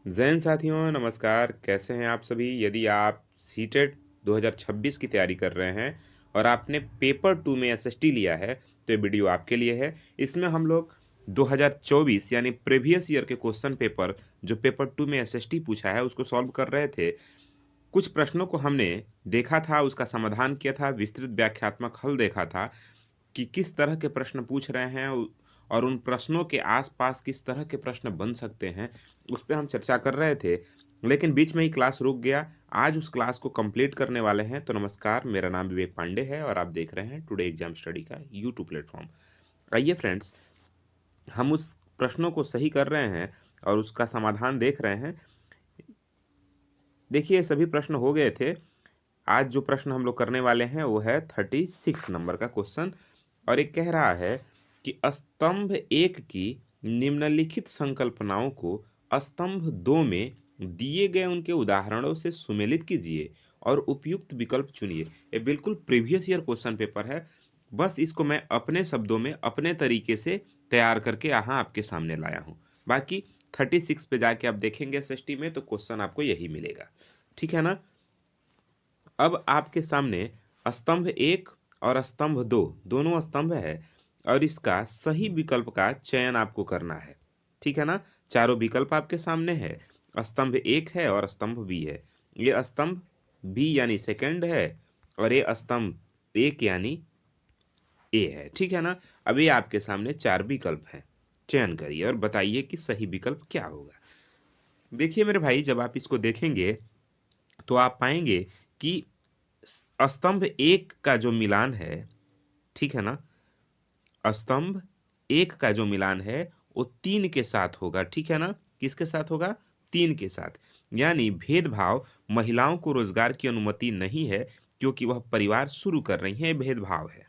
जैन साथियों नमस्कार, कैसे हैं आप सभी? यदि आप सीटेट 2026 की तैयारी कर रहे हैं और आपने पेपर 2 में एसएसटी लिया है, तो ये वीडियो आपके लिए है। इसमें हम लोग 2024 यानी प्रीवियस ईयर के क्वेश्चन पेपर जो पेपर 2 में एसएसटी पूछा है, उसको सॉल्व कर रहे थे। कुछ प्रश्नों को हमने देखा था, उसका समाधान किया था, विस्तृत व्याख्यात्मक हल देखा था कि किस तरह के प्रश्न पूछ रहे हैं और उन प्रश्नों के आस-पास किस तरह के प्रश्न बन सकते हैं, उस पे हम चर्चा कर रहे थे। लेकिन बीच में ही क्लास रुक गया। आज उस क्लास को कंप्लीट करने वाले हैं। तो नमस्कार, मेरा नाम विवेक पांडे है और आप देख रहे हैं टुडे एग्जाम स्टडी का यूट्यूब प्लेटफ़ॉर्म। आइए फ्रेंड्स, हम उस प्रश्नों को सही कर रहे हैं और उसका समाधान देख रहे हैं। देखिए, ये सभी प्रश्न हो गए थे। आज जो प्रश्न हम लोग करने वाले हैं वो है 36 नंबर का क्वेश्चन और ये कह रहा है कि स्तंभ 1 की निम्नलिखित संकल्पनाओं को स्तंभ 2 में दिए गए उनके उदाहरणों से सुमेलित कीजिए और उपयुक्त विकल्प चुनिए। ये बिल्कुल प्रीवियस ईयर क्वेश्चन पेपर है। बस इसको मैं अपने शब्दों में अपने तरीके से तैयार करके यहाँ आपके सामने लाया हूँ। बाकी 36 पे जाके आप देखेंगे एसएसटी में तो क्वेश्चन आपको यही मिलेगा। ठीक है ना? अब आपके सामने स्तंभ 1 और स्तंभ 2 दोनों स्तंभ है और इसका सही विकल्प का चयन आपको करना है। ठीक है ना? चारों विकल्प आपके सामने है। स्तंभ 1 है और स्तंभ बी है। ये स्तंभ बी यानी सेकंड है और ये स्तंभ 1 यानी ए है। ठीक है ना? अभी आपके सामने 4 विकल्प हैं। चयन करिए और बताइए कि सही विकल्प क्या होगा। देखिए मेरे भाई, जब आप इसको देखेंगे तो आप पाएँगे कि स्तंभ 1 का जो मिलान है, ठीक है ना? स्तंभ 1 का जो मिलान है, वो 3 के साथ होगा, ठीक है ना? किसके साथ होगा? 3 के साथ। यानी भेदभाव महिलाओं को रोज़गार की अनुमति नहीं है, क्योंकि वह परिवार शुरू कर रही हैं, ये भेदभाव है।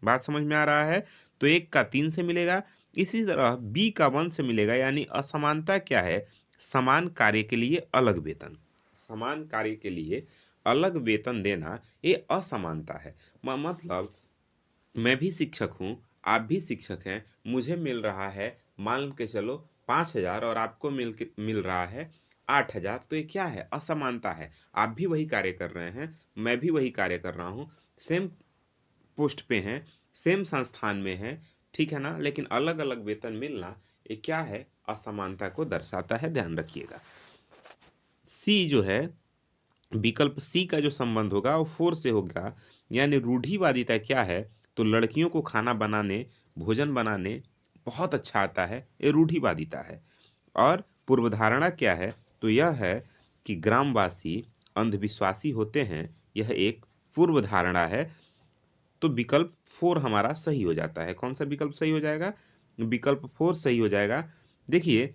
बात समझ में आ रहा है? तो 1 का 3 से मिलेगा, इसी तरह बी का 1 से मिलेगा। यानी असमानता क्या है? समान कार्य के लिए अलग वेतन। समान कार्य के लिए अलग वेतन देना, ये असमानता है। मतलब मैं भी शिक्षक हूँ, आप भी शिक्षक हैं, मुझे मिल रहा है मान के चलो 5,000 और आपको मिल रहा है 8,000, तो ये क्या है? असमानता है। आप भी वही कार्य कर रहे हैं, मैं भी वही कार्य कर रहा हूँ, सेम पोस्ट पे हैं, सेम संस्थान में हैं, ठीक है ना? लेकिन अलग-अलग वेतन मिलना, ये क्या है? असमानता को दर्शाता है, ध्यान रखिएगा। सी जो है, विकल्प सी का जो संबंध होगा वो 4 से होगा। यानी रूढ़िवादिता क्या है? तो लड़कियों को खाना बनाने, भोजन बनाने बहुत अच्छा आता है, ये रूढ़िवादिता है। और पूर्वधारणा क्या है? तो यह है कि ग्रामवासी अंधविश्वासी होते हैं, यह एक पूर्व धारणा है। तो विकल्प 4 हमारा सही हो जाता है। कौन-सा विकल्प सही हो जाएगा? विकल्प 4 सही हो जाएगा। देखिए,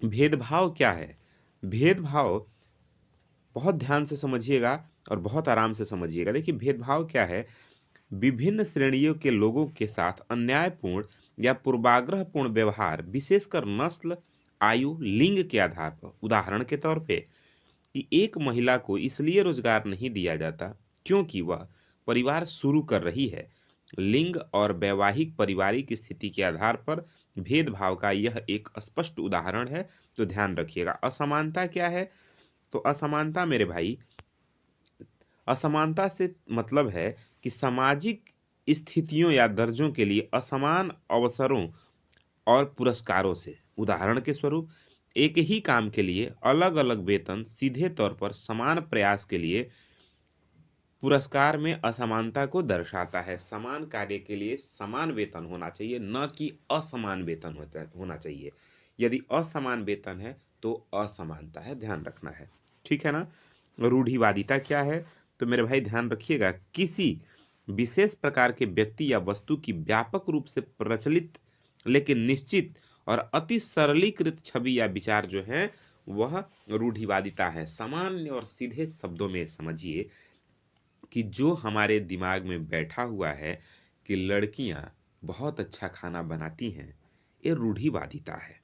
भेदभाव क्या है? भेदभाव बहुत ध्यान से समझिएगा और बहुत आराम से समझिएगा। देखिए, भेदभाव क्या है? विभिन्न श्रेणियों के लोगों के साथ अन्यायपूर्ण या पूर्वाग्रहपूर्ण व्यवहार, विशेषकर नस्ल, आयु, लिंग के आधार पर। उदाहरण के तौर पे कि एक महिला को इसलिए रोजगार नहीं दिया जाता क्योंकि वह परिवार शुरू कर रही है। लिंग और वैवाहिक पारिवारिक स्थिति के आधार पर भेदभाव का यह एक स्पष्ट उदाहरण है। तो ध्यान रखिएगा। असमानता क्या है? तो असमानता मेरे भाई, असमानता से मतलब है कि सामाजिक स्थितियों या दर्जों के लिए असमान अवसरों और पुरस्कारों से। उदाहरण के स्वरूप, एक ही काम के लिए अलग-अलग वेतन सीधे तौर पर समान प्रयास के लिए पुरस्कार में असमानता को दर्शाता है। समान कार्य के लिए समान वेतन होना चाहिए, न कि असमान वेतन होना चाहिए। यदि असमान वेतन है, तो असमानता है, ध्यान रखना है। ठीक है ना? रूढ़िवादिता क्या है? तो मेरे भाई ध्यान रखिएगा, किसी विशेष प्रकार के व्यक्ति या वस्तु की व्यापक रूप से प्रचलित लेकिन निश्चित और अति सरलीकृत छवि या विचार जो है, वह रूढ़िवादिता है। सामान्य और सीधे शब्दों में समझिए कि जो हमारे दिमाग में बैठा हुआ है कि लड़कियां बहुत अच्छा खाना बनाती हैं, ये रूढ़िवादिता है।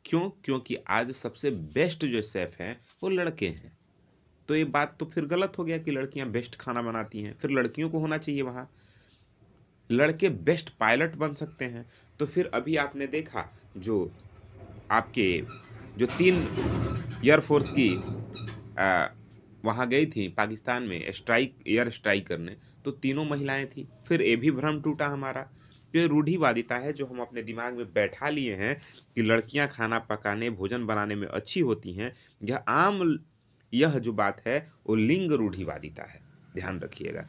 क्यों? क्योंकि आज सबसे बेस्ट जो शेफ हैं वो लड़के हैं। तो ये बात तो फिर गलत हो गया कि लड़कियां बेस्ट खाना बनाती हैं, फिर लड़कियों को होना चाहिए वहां। लड़के बेस्ट पायलट बन सकते हैं। तो फिर अभी आपने देखा जो आपके जो 3 एयरफोर्स की वहाँ गई थी पाकिस्तान में एयर स्ट्राइक करने, तो तीनों महिलाएं थी। फिर ये भी भ्रम टूटा हमारा। तो ये रूढ़िवादिता है जो हम अपने दिमाग में बैठा लिए हैं कि लड़कियां खाना पकाने भोजन बनाने में अच्छी होती हैं। यह जो बात है वो लिंग रूढ़िवादिता है, ध्यान रखिएगा।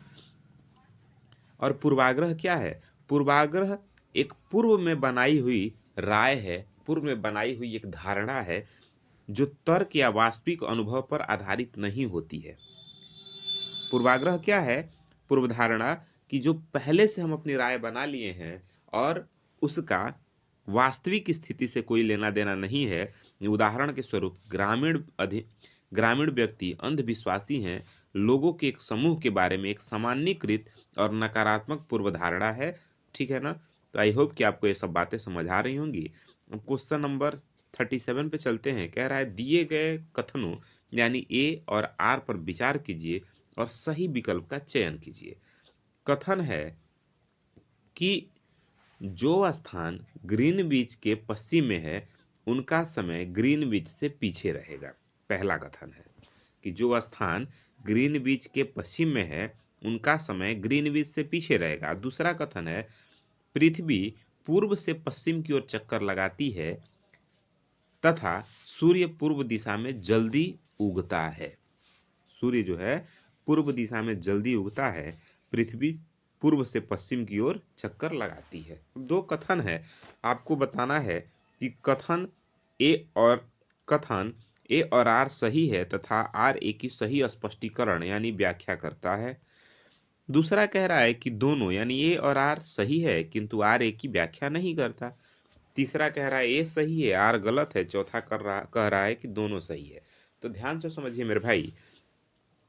और पूर्वाग्रह क्या है? पूर्वाग्रह एक पूर्व में बनाई हुई राय है, पूर्व में बनाई हुई एक धारणा है जो तर्क या वास्तविक अनुभव पर आधारित नहीं होती है। पूर्वाग्रह क्या है? पूर्व धारणा कि जो पहले से हम अपनी राय बना लिए हैं और उसका वास्तविक स्थिति से कोई लेना देना नहीं है। उदाहरण के स्वरूप ग्रामीण व्यक्ति अंधविश्वासी हैं, लोगों के एक समूह के बारे में एक सामान्यीकृत और नकारात्मक पूर्व धारणा है। ठीक है ना? तो आई होप कि आपको ये सब बातें समझ आ रही होंगी। क्वेश्चन नंबर 37 पे चलते हैं। कह रहा है दिए गए कथनों यानी ए और आर पर विचार कीजिए और सही विकल्प का चयन कीजिए। कथन है कि जो स्थान ग्रीनविच के पश्चिम में है उनका समय ग्रीनविच से पीछे रहेगा। पहला कथन है कि जो स्थान ग्रीनविच के पश्चिम में है उनका समय ग्रीनविच से पीछे रहेगा। दूसरा कथन है पृथ्वी पूर्व से पश्चिम की ओर चक्कर लगाती है तथा सूर्य पूर्व दिशा में जल्दी उगता है। सूर्य जो है पूर्व दिशा में जल्दी उगता है, पृथ्वी पूर्व से पश्चिम की ओर चक्कर लगाती है। दो कथन है, आपको बताना है कि कथन ए और आर सही है तथा आर ए की सही स्पष्टीकरण यानी व्याख्या करता है। दूसरा कह रहा है कि दोनों यानी ए और आर सही है किंतु आर ए की व्याख्या नहीं करता। तीसरा कह रहा है ए सही है आर गलत है। चौथा कह रहा है कि दोनों सही है। तो ध्यान से समझिए मेरे भाई,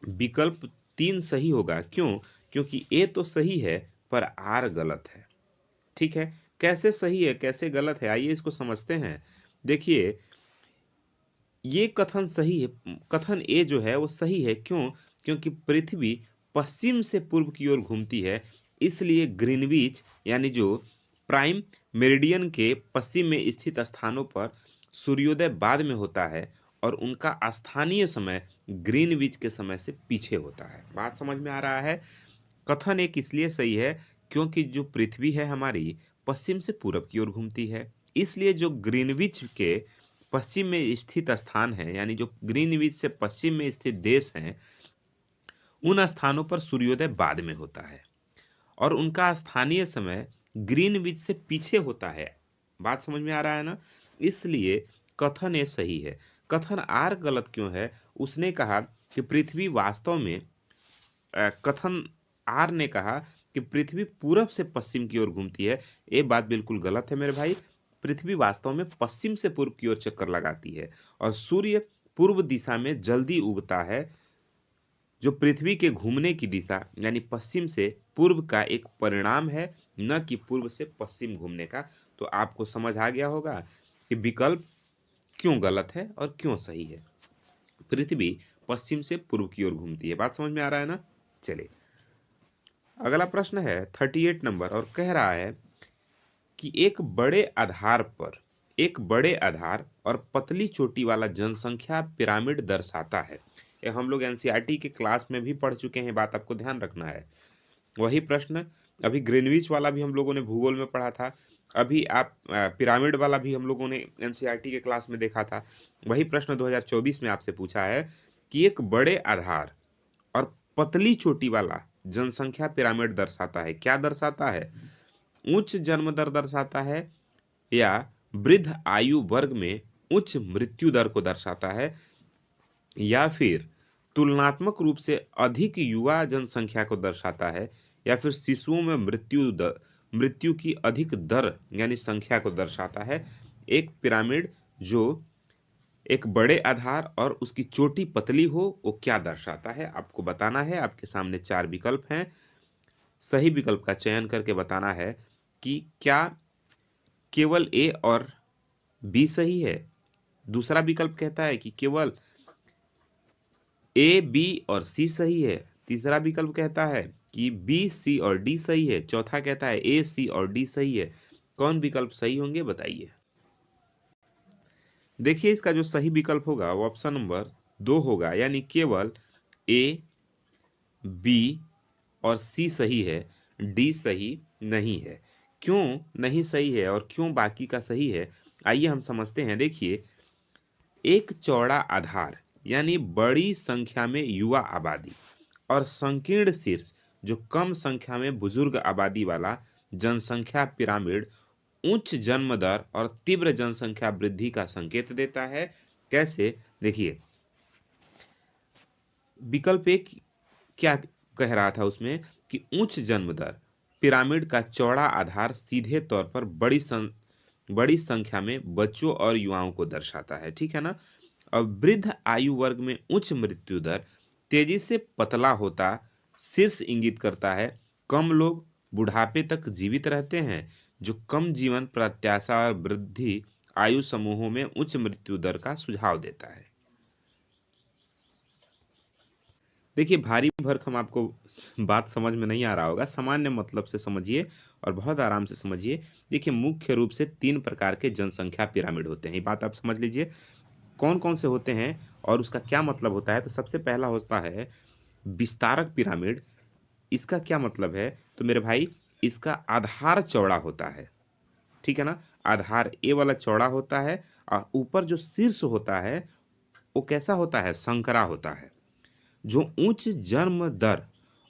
विकल्प 3 सही होगा। क्यों? क्योंकि ए तो सही है पर आर गलत है। ठीक है, कैसे सही है कैसे गलत है, आइए इसको समझते हैं। देखिए, ये कथन सही है, कथन ए जो है वो सही है। क्यों? क्योंकि पृथ्वी पश्चिम से पूर्व की ओर घूमती है, इसलिए ग्रीनविच यानी जो प्राइम मेरिडियन के पश्चिम में स्थित स्थानों पर सूर्योदय बाद में होता है और उनका स्थानीय समय ग्रीनविच के समय से पीछे होता है। बात समझ में आ रहा है? कथन एक इसलिए सही है क्योंकि जो पृथ्वी है हमारी पश्चिम से पूरब की ओर घूमती है, इसलिए जो ग्रीनविच के पश्चिम में स्थित स्थान है यानी जो ग्रीनविच से पश्चिम में स्थित देश हैं उन स्थानों पर सूर्योदय बाद में होता है और उनका स्थानीय समय ग्रीनविच से पीछे होता है। बात समझ में आ रहा है ना? इसलिए कथन ये सही है। कथन आर गलत क्यों है? उसने कहा कि पृथ्वी वास्तव में कथन आर ने कहा कि पृथ्वी पूरब से पश्चिम की ओर घूमती है। ये बात बिल्कुल गलत है मेरे भाई। पृथ्वी वास्तव में पश्चिम से पूर्व की ओर चक्कर लगाती है और सूर्य पूर्व दिशा में जल्दी उगता है, जो पृथ्वी के घूमने की दिशा यानी पश्चिम से पूर्व का एक परिणाम है, न कि पूर्व से पश्चिम घूमने का। तो आपको समझ आ गया होगा कि विकल्प क्यों गलत है और क्यों सही है। पृथ्वी पश्चिम से पूर्व की ओर घूमती है। बात समझ में आ रहा है ना? चलिए, अगला प्रश्न है 38 नंबर और कह रहा है कि एक बड़े आधार और पतली चोटी वाला जनसंख्या पिरामिड दर्शाता है। ये हम लोग एनसीईआरटी के क्लास में भी पढ़ चुके हैं, बात आपको ध्यान रखना है। वही प्रश्न अभी ग्रीनविच वाला भी हम लोगों ने भूगोल में पढ़ा था, अभी आप पिरामिड वाला भी हम लोगों ने एनसीईआरटी के क्लास में देखा था। वही प्रश्न 2024 में आपसे पूछा है कि एक बड़े आधार और पतली चोटी वाला जनसंख्या पिरामिड दर्शाता है। क्या दर्शाता है? उच्च जन्म दर दर्शाता है या वृद्ध आयु वर्ग में उच्च मृत्यु दर को दर्शाता है या फिर तुलनात्मक रूप से अधिक युवा जनसंख्या को दर्शाता है या फिर शिशुओं में मृत्यु की अधिक दर यानी संख्या को दर्शाता है। एक पिरामिड जो एक बड़े आधार और उसकी चोटी पतली हो वो क्या दर्शाता है, आपको बताना है। आपके सामने 4 विकल्प हैं, सही विकल्प का चयन करके बताना है कि क्या केवल ए और बी सही है। दूसरा विकल्प कहता है कि केवल ए बी और सी सही है। तीसरा विकल्प कहता है कि बी सी और डी सही है। चौथा कहता है ए सी और डी सही है। कौन विकल्प सही होंगे बताइए। देखिए इसका जो सही विकल्प होगा वो ऑप्शन नंबर 2 होगा, यानी केवल ए, बी और सी सही है, डी सही नहीं है। क्यों नहीं सही है और क्यों बाकी का सही है, आइए हम समझते हैं। देखिए, एक चौड़ा आधार यानी बड़ी संख्या में युवा आबादी और संकीर्ण शीर्ष जो कम संख्या में बुजुर्ग आबादी वाला जनसंख्या पिरामिड उच्च जन्म दर और तीव्र जनसंख्या वृद्धि का संकेत देता है। कैसे? देखिए, विकल्प एक क्या कह रहा था उसमें कि उच्च जन्म दर पिरामिड का चौड़ा आधार सीधे तौर पर बड़ी संख्या में बच्चों और युवाओं को दर्शाता है, ठीक है ना। और वृद्ध आयु वर्ग में उच्च मृत्यु दर तेजी से पतला होता शीर्ष इंगित करता है कम लोग बुढ़ापे तक जीवित रहते हैं, जो कम जीवन प्रत्याशा और वृद्धि आयु समूहों में उच्च मृत्यु दर का सुझाव देता है। देखिए, भारी भरकम आपको बात समझ में नहीं आ रहा होगा, सामान्य मतलब से समझिए और बहुत आराम से समझिए। देखिए, मुख्य रूप से 3 प्रकार के जनसंख्या पिरामिड होते हैं, ये बात आप समझ लीजिए। कौन-कौन से होते हैं और उसका क्या मतलब होता है? तो सबसे पहला होता है विस्तारक पिरामिड। इसका क्या मतलब है? तो मेरे भाई, इसका आधार चौड़ा होता है, ठीक है ना? आधार ए वाला चौड़ा होता है और ऊपर जो शीर्ष होता है, वो कैसा होता है? संकरा होता है, जो उच्च जन्म दर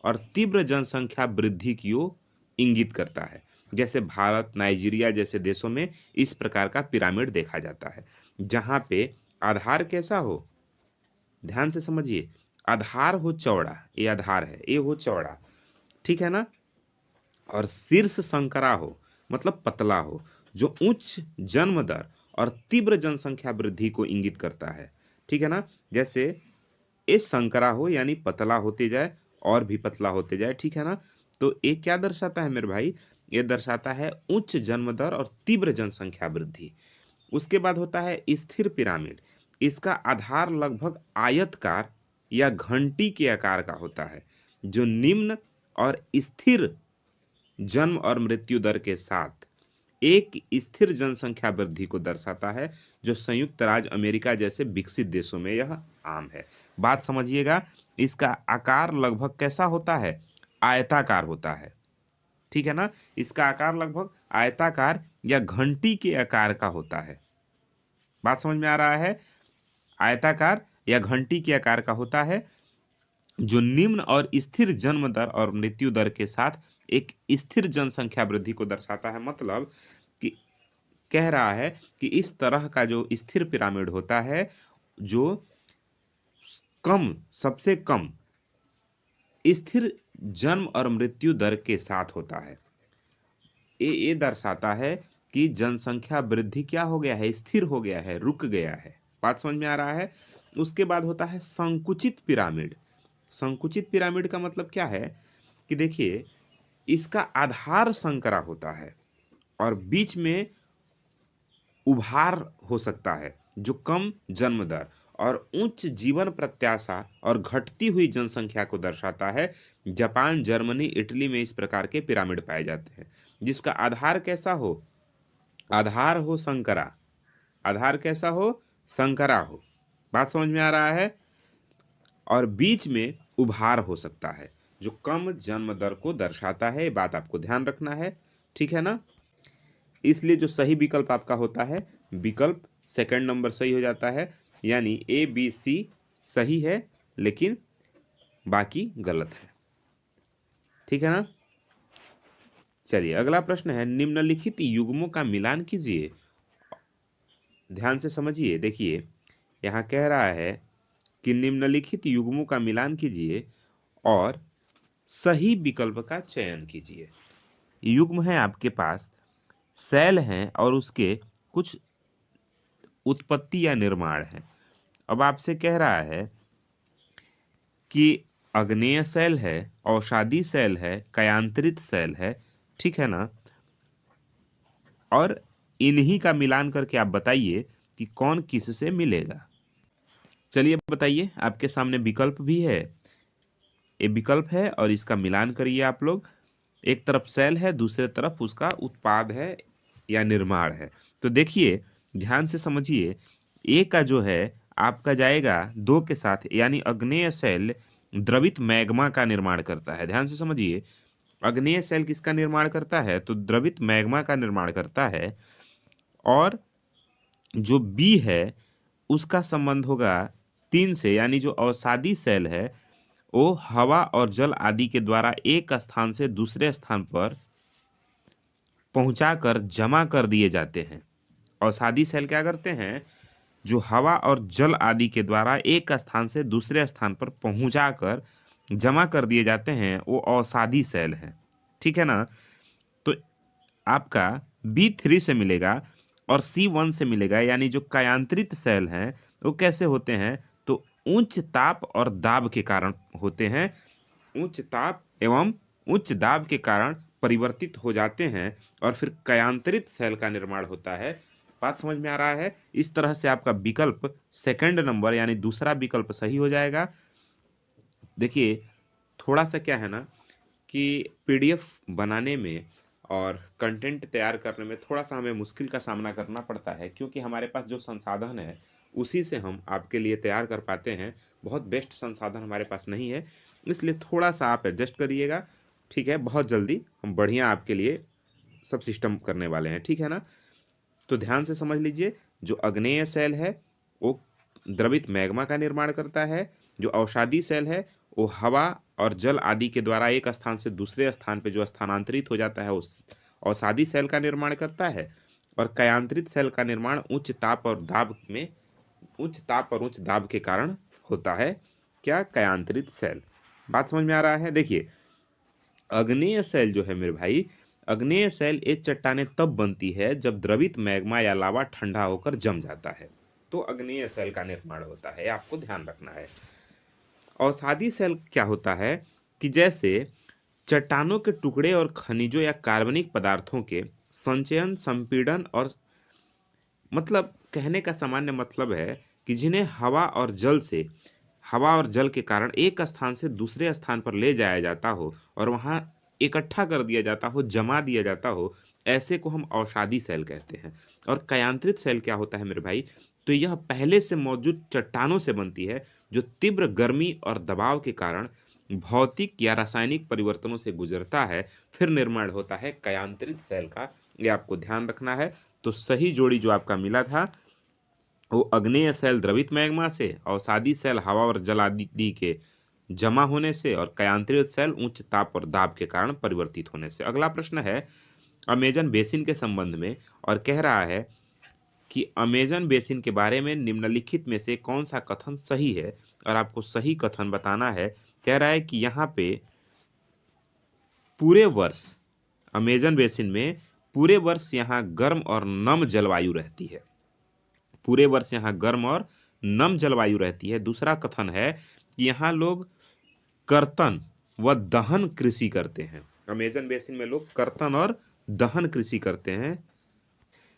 और तीव्र जनसंख्या वृद्धि की ओर इंगित करता है। जैसे भारत, नाइजीरिया जैसे देशों में इस प्रकार का पिरामिड देखा जाता है, जहाँ पे आधार कैसा हो? ध्यान से समझिए, आधार हो चौड़ा, ये आधार है, ये हो चौड़ा, ठीक है ना? और शीर्ष संकरा हो, मतलब पतला हो, जो उच्च जन्म दर और तीव्र जनसंख्या वृद्धि को इंगित करता है, ठीक है ना? जैसे ये संकरा हो यानी पतला होते जाए और भी पतला होते जाए, ठीक है ना। तो ये क्या दर्शाता है मेरे भाई? ये दर्शाता है उच्च जन्म दर और तीव्र जनसंख्या वृद्धि। उसके बाद होता है स्थिर पिरामिड। इसका आधार लगभग आयतकार या घंटी के आकार का होता है, जो निम्न और स्थिर जन्म और मृत्यु दर के साथ एक स्थिर जनसंख्या वृद्धि को दर्शाता है, जो संयुक्त राज्य अमेरिका जैसे विकसित देशों में यह आम है। बात समझिएगा, इसका आकार लगभग कैसा होता है? आयताकार होता है, ठीक है ना। इसका आकार लगभग आयताकार या घंटी के आकार का होता है। बात समझ में आ रहा है? आयताकार या घंटी के आकार का होता है, जो निम्न और स्थिर जन्म दर और मृत्यु दर के साथ एक स्थिर जनसंख्या वृद्धि को दर्शाता है। मतलब कि कह रहा है कि इस तरह का जो स्थिर पिरामिड होता है, जो सबसे कम स्थिर जन्म और मृत्यु दर के साथ होता है, ये दर्शाता है कि जनसंख्या वृद्धि क्या हो गया है? स्थिर हो गया है, रुक गया है। बात समझ में आ रहा है? उसके बाद होता है संकुचित पिरामिड। संकुचित पिरामिड का मतलब क्या है कि देखिए, इसका आधार संकरा होता है और बीच में उभार हो सकता है, जो कम जन्म दर और उच्च जीवन प्रत्याशा और घटती हुई जनसंख्या को दर्शाता है। जापान, जर्मनी, इटली में इस प्रकार के पिरामिड पाए जाते हैं, जिसका आधार कैसा हो? आधार हो संकरा। आधार कैसा हो? संकरा हो। बात समझ में आ रहा है? और बीच में उभार हो सकता है, जो कम जन्म दर को दर्शाता है। ये बात आपको ध्यान रखना है, ठीक है ना। इसलिए जो सही विकल्प आपका होता है, विकल्प सेकंड नंबर सही हो जाता है, यानी ए बी सी सही है लेकिन बाकी गलत है, ठीक है ना। चलिए, अगला प्रश्न है, निम्नलिखित युग्मों का मिलान कीजिए। ध्यान से समझिए। देखिए, यहाँ कह रहा है कि निम्नलिखित युग्मों का मिलान कीजिए और सही विकल्प का चयन कीजिए। युग्म है आपके पास, सेल हैं और उसके कुछ उत्पत्ति या निर्माण है। अब आपसे कह रहा है कि अग्नेय सेल है, औषधि सेल है, कयांत्रित सेल है, ठीक है ना। और इन्हीं का मिलान करके आप बताइए कि कौन किससे मिलेगा। चलिए बताइए, आपके सामने विकल्प भी है, ये विकल्प है और इसका मिलान करिए आप लोग। एक तरफ सेल है, दूसरे तरफ उसका उत्पाद है या निर्माण है। तो देखिए, ध्यान से समझिए, ए का जो है आपका जाएगा 2 के साथ, यानी आग्नेय शैल द्रवित मैग्मा का निर्माण करता है। ध्यान से समझिए, आग्नेय शैल किसका निर्माण करता है? तो द्रवित मैग्मा का निर्माण करता है। और जो बी है उसका संबंध होगा 3 से, यानी जो अवसादी शैल है वो हवा और जल आदि के द्वारा एक स्थान से दूसरे स्थान पर पहुंचाकर जमा कर दिए जाते हैं। अवसादी शैल क्या करते हैं? जो हवा और जल आदि के द्वारा एक स्थान से दूसरे स्थान पर पहुंचाकर जमा कर दिए जाते हैं, वो अवसादी शैल है। ठीक है ना? तो आपका B3 से मिलेगा और C1 से मिलेगा, यानी जो कायांतरित शैल हैं वो कैसे होते हैं? तो उच्च ताप और दाब के कारण होते हैं। उच्च ताप एवं उच्च दाब के कारण परिवर्तित हो जाते हैं और फिर कायांतरित शैल का निर्माण होता है। बात समझ में आ रहा है? इस तरह से आपका विकल्प सेकंड नंबर यानी दूसरा विकल्प सही हो जाएगा। देखिए, थोड़ा सा क्या है ना कि पीडीएफ बनाने में और कंटेंट तैयार करने में थोड़ा सा हमें मुश्किल का सामना करना पड़ता है, क्योंकि हमारे पास जो संसाधन है उसी से हम आपके लिए तैयार कर पाते हैं। बहुत बेस्ट संसाधन हमारे पास नहीं है, इसलिए थोड़ा सा आप एडजस्ट करिएगा। ठीक है, बहुत जल्दी हम बढ़िया आपके लिए सब सिस्टम करने वाले हैं। ठीक है ना? तो ध्यान से समझ लीजिए, जो आग्नेय शैल है वो द्रवित मैग्मा का निर्माण करता है। जो अवसादी शैल है वो हवा और जल आदि के द्वारा एक स्थान से दूसरे स्थान पे जो स्थानांतरित हो जाता है उस अवसादी शैल का निर्माण करता है। और कायांतरित शैल का निर्माण उच्च ताप और उच्च दाब के कारण होता है। क्या? कायांतरित शैल। बात समझ में आ रहा है? देखिए, आग्नेय शैल जो है मेरे भाई, आग्नेय शैल एक चट्टानें तब बनती है जब द्रवित मैग्मा या लावा ठंडा होकर जम जाता है, तो आग्नेय शैल का निर्माण होता है। आपको ध्यान रखना है। अवसादी शैल क्या होता है कि जैसे चट्टानों के टुकड़े और खनिजों या कार्बनिक पदार्थों के संचयन, संपीड़न और मतलब कहने का सामान्य मतलब है कि जिन्हें हवा और जल के कारण एक स्थान से दूसरे स्थान पर ले जाया जाता हो और वहां इकट्ठा कर दिया जाता हो, जमा दिया जाता हो, ऐसे को हम अवसादी शैल कहते हैं। और कायांतरित शैल क्या होता है मेरे भाई? तो यह पहले से मौजूद चट्टानों से बनती है जो तीव्र गर्मी और दबाव के कारण भौतिक या रासायनिक परिवर्तनों से गुजरता है, फिर निर्माण होता है कायांतरित शैल का। ये आपको ध्यान रखना है। तो सही जोड़ी जो आपका मिला था वो आग्नेय शैल द्रवित मैग्मा से, अवसादी शैल हवा और जल आदि के जमा होने से, और कायांतरित शैल उच्च ताप और दाब के कारण परिवर्तित होने से। अगला प्रश्न है अमेजन बेसिन के संबंध में और कह रहा है कि अमेजन बेसिन के बारे में निम्नलिखित में से कौन सा कथन सही है, और आपको सही कथन बताना है। कह रहा है कि यहाँ पे पूरे वर्ष अमेजन बेसिन में पूरे वर्ष यहाँ गर्म और नम जलवायु रहती है। पूरे वर्ष यहाँ गर्म और नम जलवायु रहती है। दूसरा कथन है कि यहाँ लोग कर्तन व दहन कृषि करते हैं। अमेजन बेसिन में लोग कर्तन और दहन कृषि करते हैं।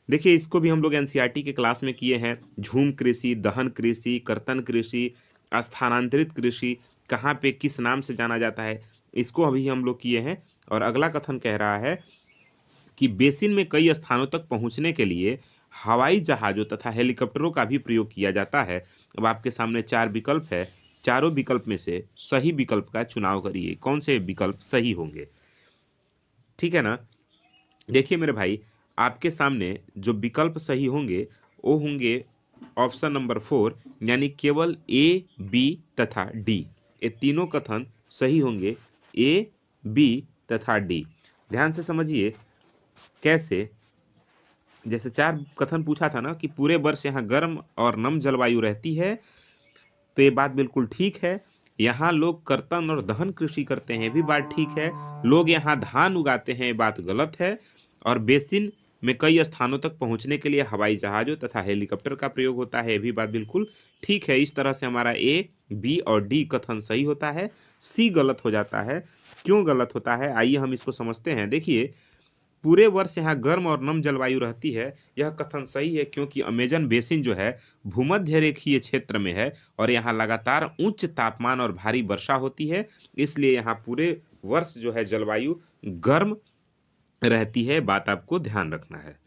देखिए, इसको भी हम लोग एनसीईआरटी के क्लास में किए हैं। झूम कृषि, दहन कृषि, कर्तन कृषि, स्थानांतरित कृषि कहाँ पे किस नाम से जाना जाता है, इसको अभी हम लोग किए हैं। और अगला कथन कह रहा है कि बेसिन में कई स्थानों तक पहुंचने के लिए हवाई जहाज़ों तथा हेलीकॉप्टरों का भी प्रयोग किया जाता है। अब आपके सामने 4 विकल्प है, चारों विकल्प में से सही विकल्प का चुनाव करिए, कौन से विकल्प सही होंगे। ठीक है ना? देखिए मेरे भाई, आपके सामने जो विकल्प सही होंगे वो होंगे ऑप्शन नंबर 4, यानी केवल ए, बी तथा डी। ये तीनों कथन सही होंगे, ए, बी तथा डी। ध्यान से समझिए कैसे। जैसे 4 कथन पूछा था ना कि पूरे वर्ष यहाँ गर्म और नम जलवायु रहती है, तो ये बात बिल्कुल ठीक है। यहाँ लोग कर्तन और दहन कृषि करते हैं, ये भी बात ठीक है। लोग यहाँ धान उगाते हैं, ये बात गलत है। और बेसिन में कई स्थानों तक पहुंचने के लिए हवाई जहाजों तथा हेलीकॉप्टर का प्रयोग होता है, ये भी बात बिल्कुल ठीक है। इस तरह से हमारा ए, बी और डी कथन सही होता है, सी गलत हो जाता है। क्यों गलत होता है, आइए हम इसको समझते हैं। देखिए, पूरे वर्ष यहाँ गर्म और नम जलवायु रहती है, यह कथन सही है क्योंकि अमेजन बेसिन जो है भूमध्य रेखीय क्षेत्र में है और यहाँ लगातार उच्च तापमान और भारी वर्षा होती है, इसलिए यहाँ पूरे वर्ष जो है जलवायु गर्म रहती है। बात आपको ध्यान रखना है।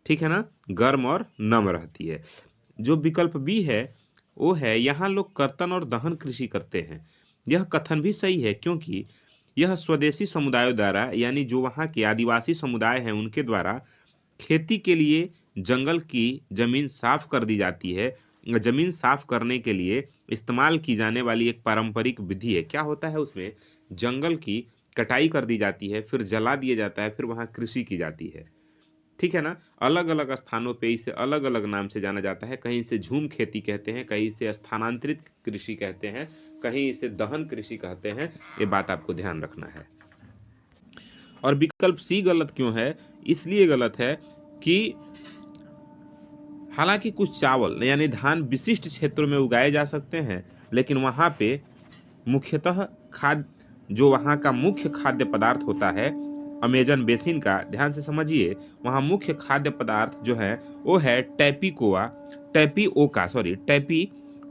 ठीक है ना? गर्म और नम रहती है। जो विकल्प बी है वो है यहाँ लोग कर्तन और दहन कृषि करते हैं। यह कथन भी सही है क्योंकि यह स्वदेशी समुदायों द्वारा यानी जो वहाँ के आदिवासी समुदाय हैं उनके द्वारा खेती के लिए जंगल की जमीन साफ कर दी जाती है। जमीन साफ करने के लिए इस्तेमाल की जाने वाली एक पारंपरिक विधि है। क्या होता है उसमें, जंगल की कटाई कर दी जाती है, फिर जला दिया जाता है, फिर वहाँ कृषि की जाती है। ठीक है ना। अलग अलग स्थानों पे इसे अलग अलग नाम से जाना जाता है। कहीं इसे झूम खेती कहते हैं, कहीं इसे स्थानांतरित कृषि कहते हैं, कहीं इसे दहन कृषि कहते हैं। ये बात आपको ध्यान रखना है। और विकल्प सी गलत क्यों है? इसलिए गलत है कि हालांकि कुछ चावल यानी धान विशिष्ट क्षेत्रों में उगाए जा सकते हैं, लेकिन वहां पे मुख्यतः खाद्य जो वहाँ का मुख्य खाद्य पदार्थ होता है अमेजन बेसिन का, ध्यान से समझिए, वहाँ मुख्य खाद्य पदार्थ जो है वो है टैपी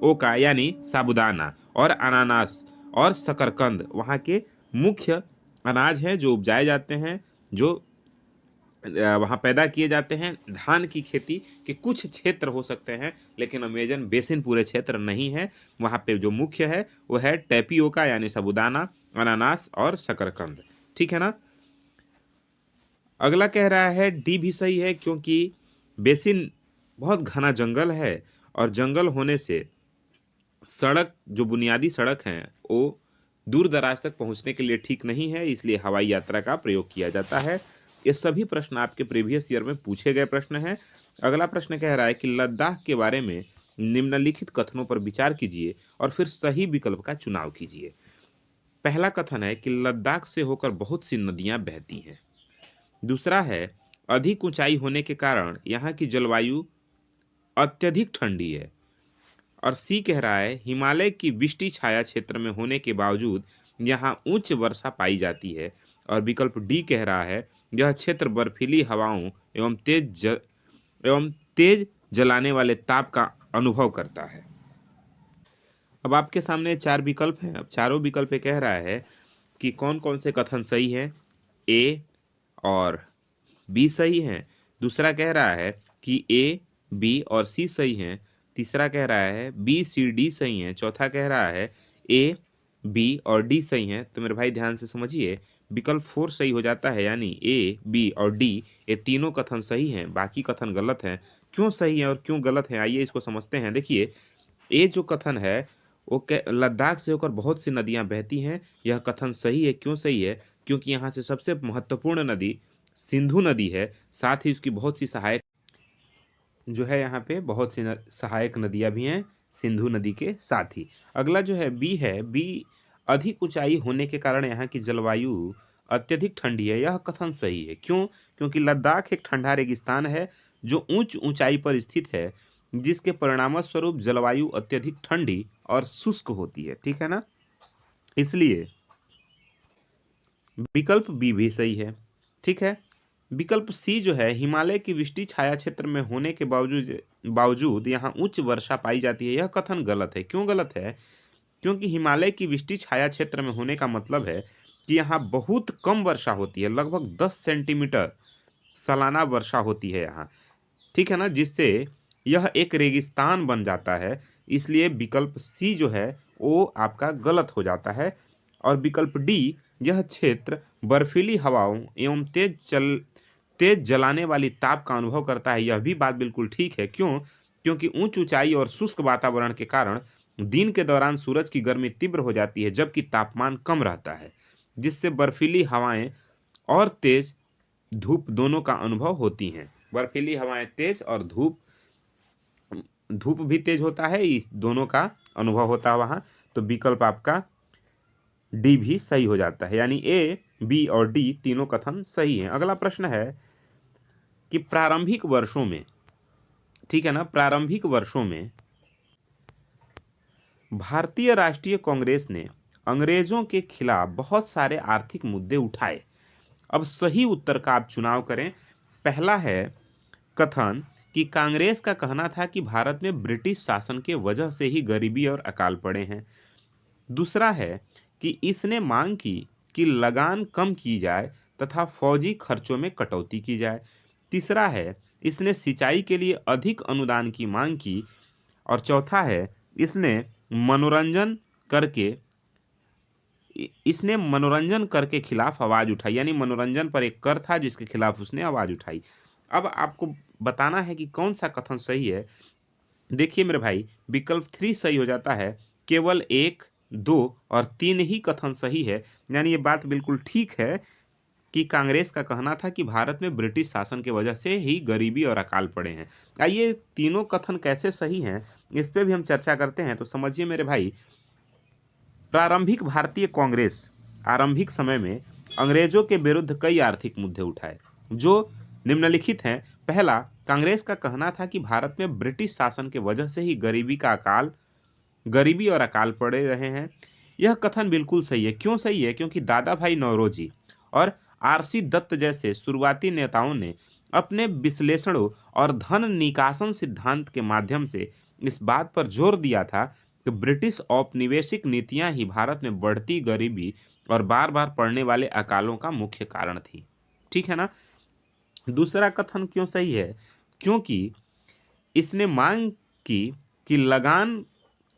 ओका यानी साबुदाना और अनानास और शकरकंद वहाँ के मुख्य अनाज हैं जो उपजाए जाते हैं, जो वहाँ पैदा किए जाते हैं। धान की खेती के कुछ क्षेत्र हो सकते हैं, लेकिन अमेजन बेसिन पूरे क्षेत्र नहीं है। वहाँ पे जो मुख्य है वो है टैपियोका यानी साबूदाना, अनानास और शकरकंद। ठीक है ना। अगला कह रहा है डी भी सही है क्योंकि बेसिन बहुत घना जंगल है और जंगल होने से सड़क जो बुनियादी सड़क है वो दूर दराज तक पहुंचने के लिए ठीक नहीं है, इसलिए हवाई यात्रा का प्रयोग किया जाता है। ये सभी प्रश्न आपके प्रीवियस ईयर में पूछे गए प्रश्न हैं। अगला प्रश्न कह रहा है कि लद्दाख के बारे में निम्नलिखित कथनों पर विचार कीजिए और फिर सही विकल्प का चुनाव कीजिए। पहला कथन है कि लद्दाख से होकर बहुत सी नदियां बहती हैं। दूसरा है अधिक ऊंचाई होने के कारण यहाँ की जलवायु अत्यधिक ठंडी है। और सी कह रहा है हिमालय की वृष्टि छाया क्षेत्र में होने के बावजूद यहाँ उच्च वर्षा पाई जाती है। और विकल्प डी कह रहा है यह क्षेत्र बर्फीली हवाओं एवं तेज जलाने वाले ताप का अनुभव करता है। अब आपके सामने चार विकल्प हैं। अब चारों विकल्प पे कह रहा है कि कौन कौन से कथन सही हैं। ए और बी सही हैं। दूसरा कह रहा है कि ए, बी और सी सही हैं। तीसरा कह रहा है बी, सी, डी सही हैं। चौथा कह रहा है ए, बी और डी सही हैं। तो मेरे भाई ध्यान से समझिए, विकल्प 4 सही हो जाता है, यानी ए, बी और डी ये तीनों कथन सही हैं, बाकी कथन गलत हैं। क्यों सही है और क्यों गलत है, आइए इसको समझते हैं। देखिए, ए जो कथन है वो लद्दाख से होकर बहुत सी नदियां बहती हैं, यह कथन सही है। क्यों सही है? क्योंकि यहाँ से सबसे महत्वपूर्ण नदी सिंधु नदी है, साथ ही उसकी बहुत सी सहायक जो है, यहाँ पे बहुत सी सहायक नदियां भी हैं सिंधु नदी के साथ ही। अगला जो है बी है, बी अधिक ऊंचाई होने के कारण यहाँ की जलवायु अत्यधिक ठंडी है, यह कथन सही है। क्यों? क्योंकि लद्दाख एक ठंडा रेगिस्तान है जो उच्च ऊंचाई पर स्थित है, जिसके परिणामस्वरूप जलवायु अत्यधिक ठंडी और शुष्क होती है। ठीक है ना। इसलिए विकल्प बी भी सही है। ठीक है। विकल्प सी जो है हिमालय की वृष्टि छाया क्षेत्र में होने के बावजूद यहाँ उच्च वर्षा पाई जाती है, यह कथन गलत है। क्यों गलत है? क्योंकि हिमालय की वृष्टि छाया क्षेत्र में होने का मतलब है कि यहाँ बहुत कम वर्षा होती है, लगभग 10 सेंटीमीटर सालाना वर्षा होती है यहाँ। ठीक है ना, जिससे यह एक रेगिस्तान बन जाता है। इसलिए विकल्प सी जो है वो आपका गलत हो जाता है। और विकल्प डी, यह क्षेत्र बर्फीली हवाओं एवं तेज जलाने वाली ताप का अनुभव करता है, यह भी बात बिल्कुल ठीक है। क्यों? क्योंकि उच्च ऊंचाई और शुष्क वातावरण के कारण दिन के दौरान सूरज की गर्मी तीव्र हो जाती है, जबकि तापमान कम रहता है, जिससे बर्फीली हवाएं और तेज धूप दोनों का अनुभव होती हैं। बर्फीली हवाएं तेज और धूप भी तेज होता है, इस दोनों का अनुभव होता है वहाँ। तो विकल्प आपका डी भी सही हो जाता है, यानी ए, बी और डी तीनों कथन सही हैं। अगला प्रश्न है कि प्रारंभिक वर्षों में, ठीक है ना, प्रारंभिक वर्षों में भारतीय राष्ट्रीय कांग्रेस ने अंग्रेजों के खिलाफ बहुत सारे आर्थिक मुद्दे उठाए। अब सही उत्तर का आप चुनाव करें। पहला है कथन कि कांग्रेस का कहना था कि भारत में ब्रिटिश शासन के वजह से ही गरीबी और अकाल पड़े हैं। दूसरा है कि इसने मांग की कि लगान कम की जाए तथा फौजी खर्चों में कटौती की जाए। तीसरा है इसने सिंचाई के लिए अधिक अनुदान की मांग की और चौथा है इसने मनोरंजन कर के खिलाफ आवाज उठाई, यानी मनोरंजन पर एक कर था जिसके खिलाफ उसने आवाज उठाई। अब आपको बताना है कि कौन सा कथन सही है। देखिए मेरे भाई, विकल्प 3 सही हो जाता है। केवल 1, 2 और 3 ही कथन सही है। यानी ये बात बिल्कुल ठीक है कि कांग्रेस का कहना था कि भारत में ब्रिटिश शासन की वजह से ही गरीबी और अकाल पड़े हैं। आइए तीनों कथन कैसे सही हैं इस पे भी हम चर्चा करते हैं। तो समझिए मेरे भाई, प्रारंभिक भारतीय कांग्रेस आरंभिक समय में अंग्रेजों के विरुद्ध कई आर्थिक मुद्दे उठाए जो निम्नलिखित हैं। पहला, कांग्रेस का कहना था कि भारत में ब्रिटिश शासन के वजह से ही गरीबी और अकाल पड़े रहे हैं। यह कथन बिल्कुल सही है। क्यों सही है? क्योंकि दादा भाई नौरोजी और आरसी दत्त जैसे शुरुआती नेताओं ने अपने विश्लेषणों और धन निकासन सिद्धांत के माध्यम से इस बात पर जोर दिया था कि ब्रिटिश औपनिवेशिक नीतियां ही भारत में बढ़ती गरीबी और बार बार पड़ने वाले अकालों का मुख्य कारण थी। ठीक है ना? दूसरा कथन क्यों सही है? क्योंकि इसने मांग की कि लगान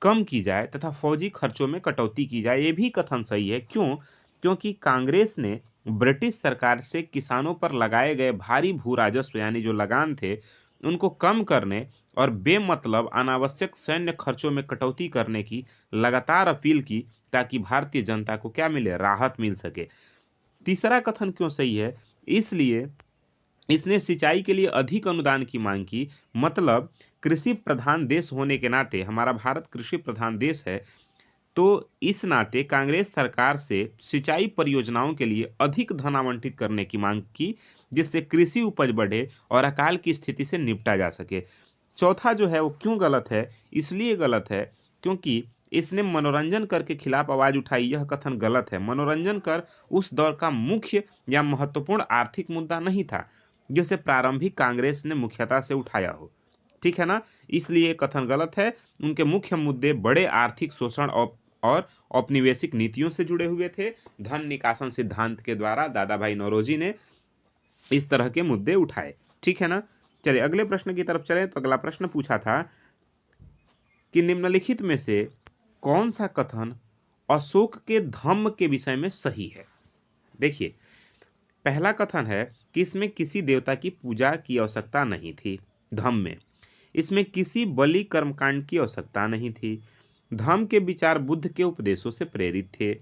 कम की जाए तथा फौजी खर्चों में कटौती की जाए। ये भी कथन सही है। क्यों? क्योंकि कांग्रेस ने ब्रिटिश सरकार से किसानों पर लगाए गए भारी भू राजस्व यानी जो लगान थे उनको कम करने और बेमतलब अनावश्यक सैन्य खर्चों में कटौती करने की लगातार अपील की ताकि भारतीय जनता को क्या मिले? राहत मिल सके। तीसरा कथन क्यों सही है? इसलिए इसने सिंचाई के लिए अधिक अनुदान की मांग की। मतलब कृषि प्रधान देश होने के नाते, हमारा भारत कृषि प्रधान देश है, तो इस नाते कांग्रेस सरकार से सिंचाई परियोजनाओं के लिए अधिक धन आवंटित करने की मांग की जिससे कृषि उपज बढ़े और अकाल की स्थिति से निपटा जा सके। चौथा जो है वो क्यों गलत है? इसलिए गलत है क्योंकि इसने मनोरंजन कर के खिलाफ आवाज उठाई। यह कथन गलत है। मनोरंजन कर उस दौर का मुख्य या महत्वपूर्ण आर्थिक मुद्दा नहीं था जिसे प्रारंभिक कांग्रेस ने मुख्यता से उठाया हो। ठीक है ना? इसलिए कथन गलत है। उनके मुख्य मुद्दे बड़े आर्थिक शोषण और औपनिवेशिक नीतियों से जुड़े हुए थे। धन निकासन सिद्धांत के द्वारा दादा भाई नौरोजी ने इस तरह के मुद्दे उठाए। ठीक है ना? चलिए अगले प्रश्न की तरफ चलें। तो अगला प्रश्न पूछा था कि निम्नलिखित में से कौन सा कथन अशोक के धम्म के विषय में सही है? देखिए, पहला कथन है कि इसमें किसी देवता की पूजा की आवश्यकता नहीं थी। धम्म में इसमें किसी बलि कर्मकांड की आवश्यकता नहीं थी। धम्म के विचार बुद्ध के उपदेशों से प्रेरित थे।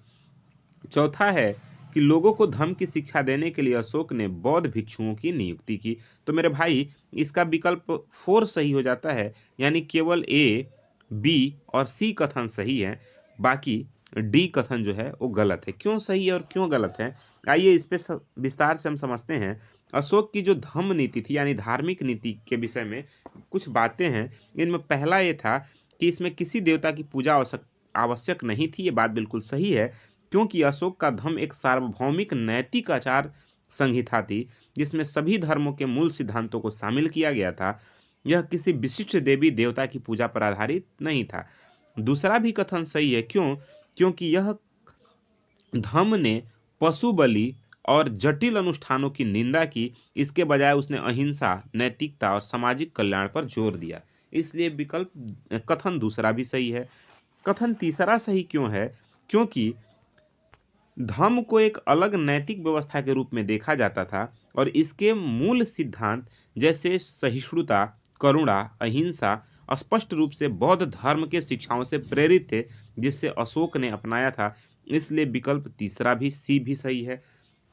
चौथा है कि लोगों को धम्म की शिक्षा देने के लिए अशोक ने बौद्ध भिक्षुओं की नियुक्ति की। तो मेरे भाई, इसका विकल्प 4 सही हो जाता है। यानी केवल ए, बी और सी कथन सही है, बाकी डी कथन जो है वो गलत है। क्यों सही है और क्यों गलत है, आइए इस पे विस्तार से हम समझते हैं। अशोक की जो धम्म नीति थी यानी धार्मिक नीति के विषय में कुछ बातें हैं। इनमें पहला ये था कि इसमें किसी देवता की पूजा आवश्यक नहीं थी। ये बात बिल्कुल सही है क्योंकि अशोक का धम्म एक सार्वभौमिक नैतिक आचार संहिता थी जिसमें सभी धर्मों के मूल सिद्धांतों को शामिल किया गया था। यह किसी विशिष्ट देवी देवता की पूजा पर आधारित नहीं था। दूसरा भी कथन सही है। क्यों? क्योंकि यह धम्म ने पशु बलि और जटिल अनुष्ठानों की निंदा की। इसके बजाय उसने अहिंसा, नैतिकता और सामाजिक कल्याण पर जोर दिया। इसलिए विकल्प कथन दूसरा भी सही है। कथन तीसरा सही क्यों है? क्योंकि धम्म को एक अलग नैतिक व्यवस्था के रूप में देखा जाता था और इसके मूल सिद्धांत जैसे सहिष्णुता, करुणा, अहिंसा स्पष्ट रूप से बौद्ध धर्म के शिक्षाओं से प्रेरित थे जिससे अशोक ने अपनाया था। इसलिए विकल्प तीसरा भी, सी भी सही है।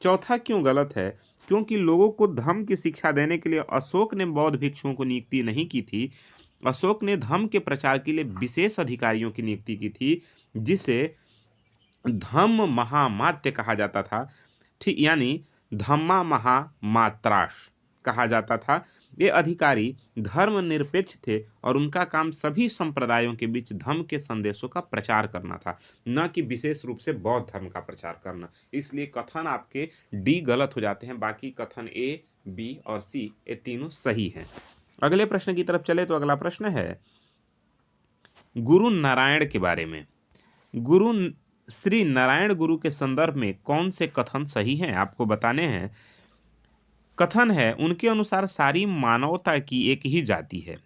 चौथा क्यों गलत है? क्योंकि लोगों को धम्म की शिक्षा देने के लिए अशोक ने बौद्ध भिक्षुओं को नियुक्ति नहीं की थी। अशोक ने धम्म के प्रचार के लिए विशेष अधिकारियों की नियुक्ति की थी जिसे धम्म महामात्य कहा जाता था। ठीक, यानी धम्मा महामात्राश कहा जाता था। ये अधिकारी धर्मनिरपेक्ष थे और उनका काम सभी संप्रदायों के बीच धम्म के संदेशों का प्रचार करना था, न कि विशेष रूप से बौद्ध धर्म का प्रचार करना। इसलिए कथन आपके डी गलत हो जाते हैं, बाकी कथन ए, बी और सी ये तीनों सही हैं। अगले प्रश्न की तरफ चले तो अगला प्रश्न है गुरु नारायण के बारे में। गुरु श्री नारायण गुरु के संदर्भ में कौन से कथन सही हैं आपको बताने हैं। कथन है उनके अनुसार सारी मानवता की एक ही जाति है।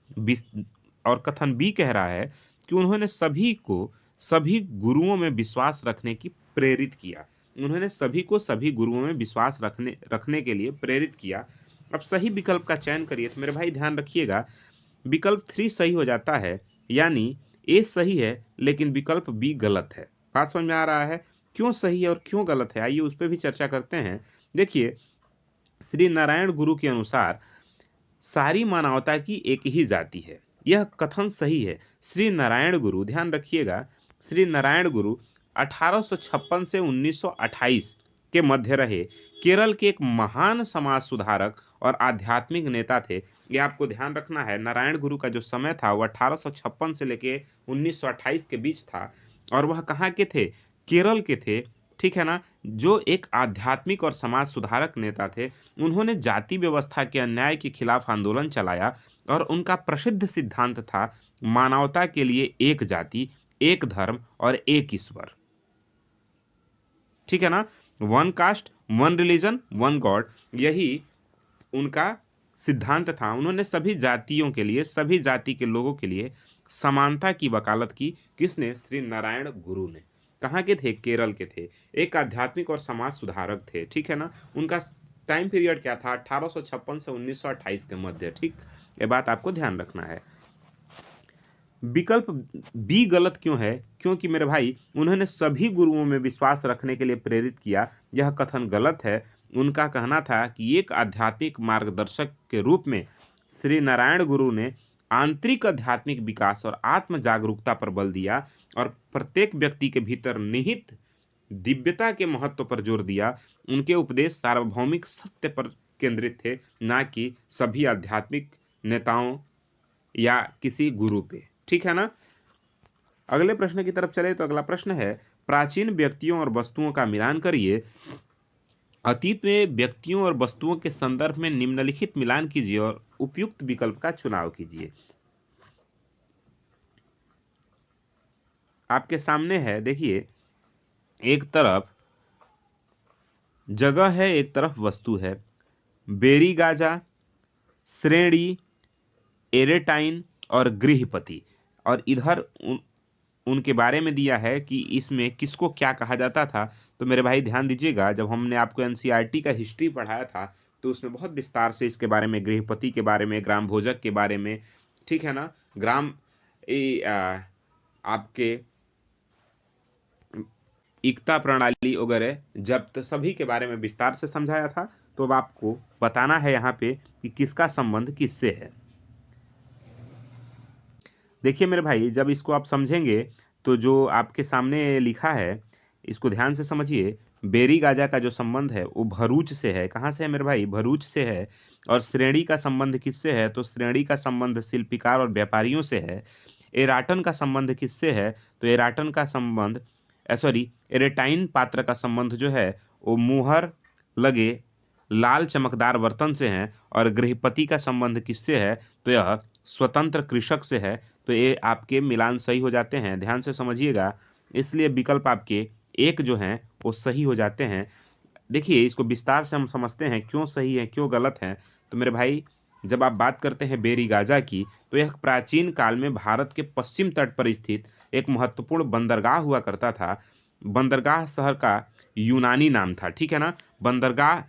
और कथन बी कह रहा है कि उन्होंने सभी को सभी गुरुओं में विश्वास रखने की प्रेरित किया। उन्होंने सभी को सभी गुरुओं में विश्वास रखने के लिए प्रेरित किया। अब सही विकल्प का चयन करिए। तो मेरे भाई ध्यान रखिएगा, विकल्प 3 सही हो जाता है, यानी ए सही है लेकिन विकल्प बी गलत है। बात समझ में आ रहा है? क्यों सही है और क्यों गलत है, आइए उस पर भी चर्चा करते हैं। देखिए, श्री नारायण गुरु के अनुसार सारी मानवता की एक ही जाति है, यह कथन सही है। श्री नारायण गुरु, ध्यान रखिएगा, श्री नारायण गुरु 1856 से 1928 के मध्य रहे केरल के एक महान समाज सुधारक और आध्यात्मिक नेता थे। ये आपको ध्यान रखना है, नारायण गुरु का जो समय था वो 1856 से लेके 1928 के बीच था, और वह कहाँ के थे? केरल के थे, ठीक है ना। जो एक आध्यात्मिक और समाज सुधारक नेता थे, उन्होंने जाति व्यवस्था के अन्याय के खिलाफ आंदोलन चलाया और उनका प्रसिद्ध सिद्धांत था मानवता के लिए एक जाति, एक धर्म और एक ईश्वर, ठीक है ना। One cast, one religion, one God, यही उनका सिद्धांत था। उन्होंने सभी जातियों के लिए, सभी जाति के लोगों के लिए समानता की वकालत की। किसने? श्री नारायण गुरु ने। कहाँ के थे? केरल के थे। एक आध्यात्मिक और समाज सुधारक थे, ठीक है ना। उनका टाइम पीरियड क्या था? 1856 से 1928 के मध्य, ठीक। ये बात आपको ध्यान रखना है। विकल्प बी गलत क्यों है? क्योंकि मेरे भाई उन्होंने सभी गुरुओं में विश्वास रखने के लिए प्रेरित किया, यह कथन गलत है। उनका कहना था कि एक आध्यात्मिक मार्गदर्शक के रूप में श्री नारायण गुरु ने आंतरिक आध्यात्मिक विकास और आत्म जागरूकता पर बल दिया और प्रत्येक व्यक्ति के भीतर निहित दिव्यता के महत्व पर जोर दिया। उनके उपदेश सार्वभौमिक सत्य पर केंद्रित थे, ना कि सभी आध्यात्मिक नेताओं या किसी गुरु पे, ठीक है ना। अगले प्रश्न की तरफ चले तो अगला प्रश्न है, प्राचीन व्यक्तियों और वस्तुओं का मिलान करिए। अतीत में व्यक्तियों और वस्तुओं के संदर्भ में निम्नलिखित मिलान कीजिए और उपयुक्त विकल्प का चुनाव कीजिए। आपके सामने है, देखिए, एक तरफ जगह है, एक तरफ वस्तु है। बेरी गाजा, श्रेणी, एरेटाइन और गृहपति, और इधर उनके बारे में दिया है कि इसमें किसको क्या कहा जाता था। तो मेरे भाई ध्यान दीजिएगा, जब हमने आपको एनसीईआरटी का हिस्ट्री पढ़ाया था तो उसमें बहुत विस्तार से इसके बारे में, गृहपति के बारे में, ग्राम भोजक के बारे में, ठीक है ना, ग्राम आपके एकता प्रणाली वगैरह जब्त, सभी के बारे में विस्तार से समझाया था। तो अब आपको बताना है यहाँ पे कि किसका संबंध किससे है। देखिए मेरे भाई, जब इसको आप समझेंगे तो जो आपके सामने लिखा है इसको ध्यान से समझिए। बेरी गाजा का जो संबंध है वो भरूच से है। कहाँ से है मेरे भाई? भरूच से है। और श्रेणी का संबंध किससे है? तो श्रेणी का संबंध शिल्पकार और व्यापारियों से है। एराटन का संबंध किससे है? तो एराटन का संबंध एरेटाइन पात्र का संबंध जो है वो मुहर लगे लाल चमकदार बर्तन से है। और गृहपति का संबंध किससे है? तो यह स्वतंत्र कृषक से है। तो ये आपके मिलान सही हो जाते हैं, ध्यान से समझिएगा। इसलिए विकल्प आपके एक जो हैं वो सही हो जाते हैं। देखिए, इसको विस्तार से हम समझते हैं क्यों सही है क्यों गलत है। तो मेरे भाई, जब आप बात करते हैं बेरी गाजा की, तो यह प्राचीन काल में भारत के पश्चिम तट पर स्थित एक महत्वपूर्ण बंदरगाह हुआ करता था। बंदरगाह शहर का यूनानी नाम था, ठीक है ना। बंदरगाह,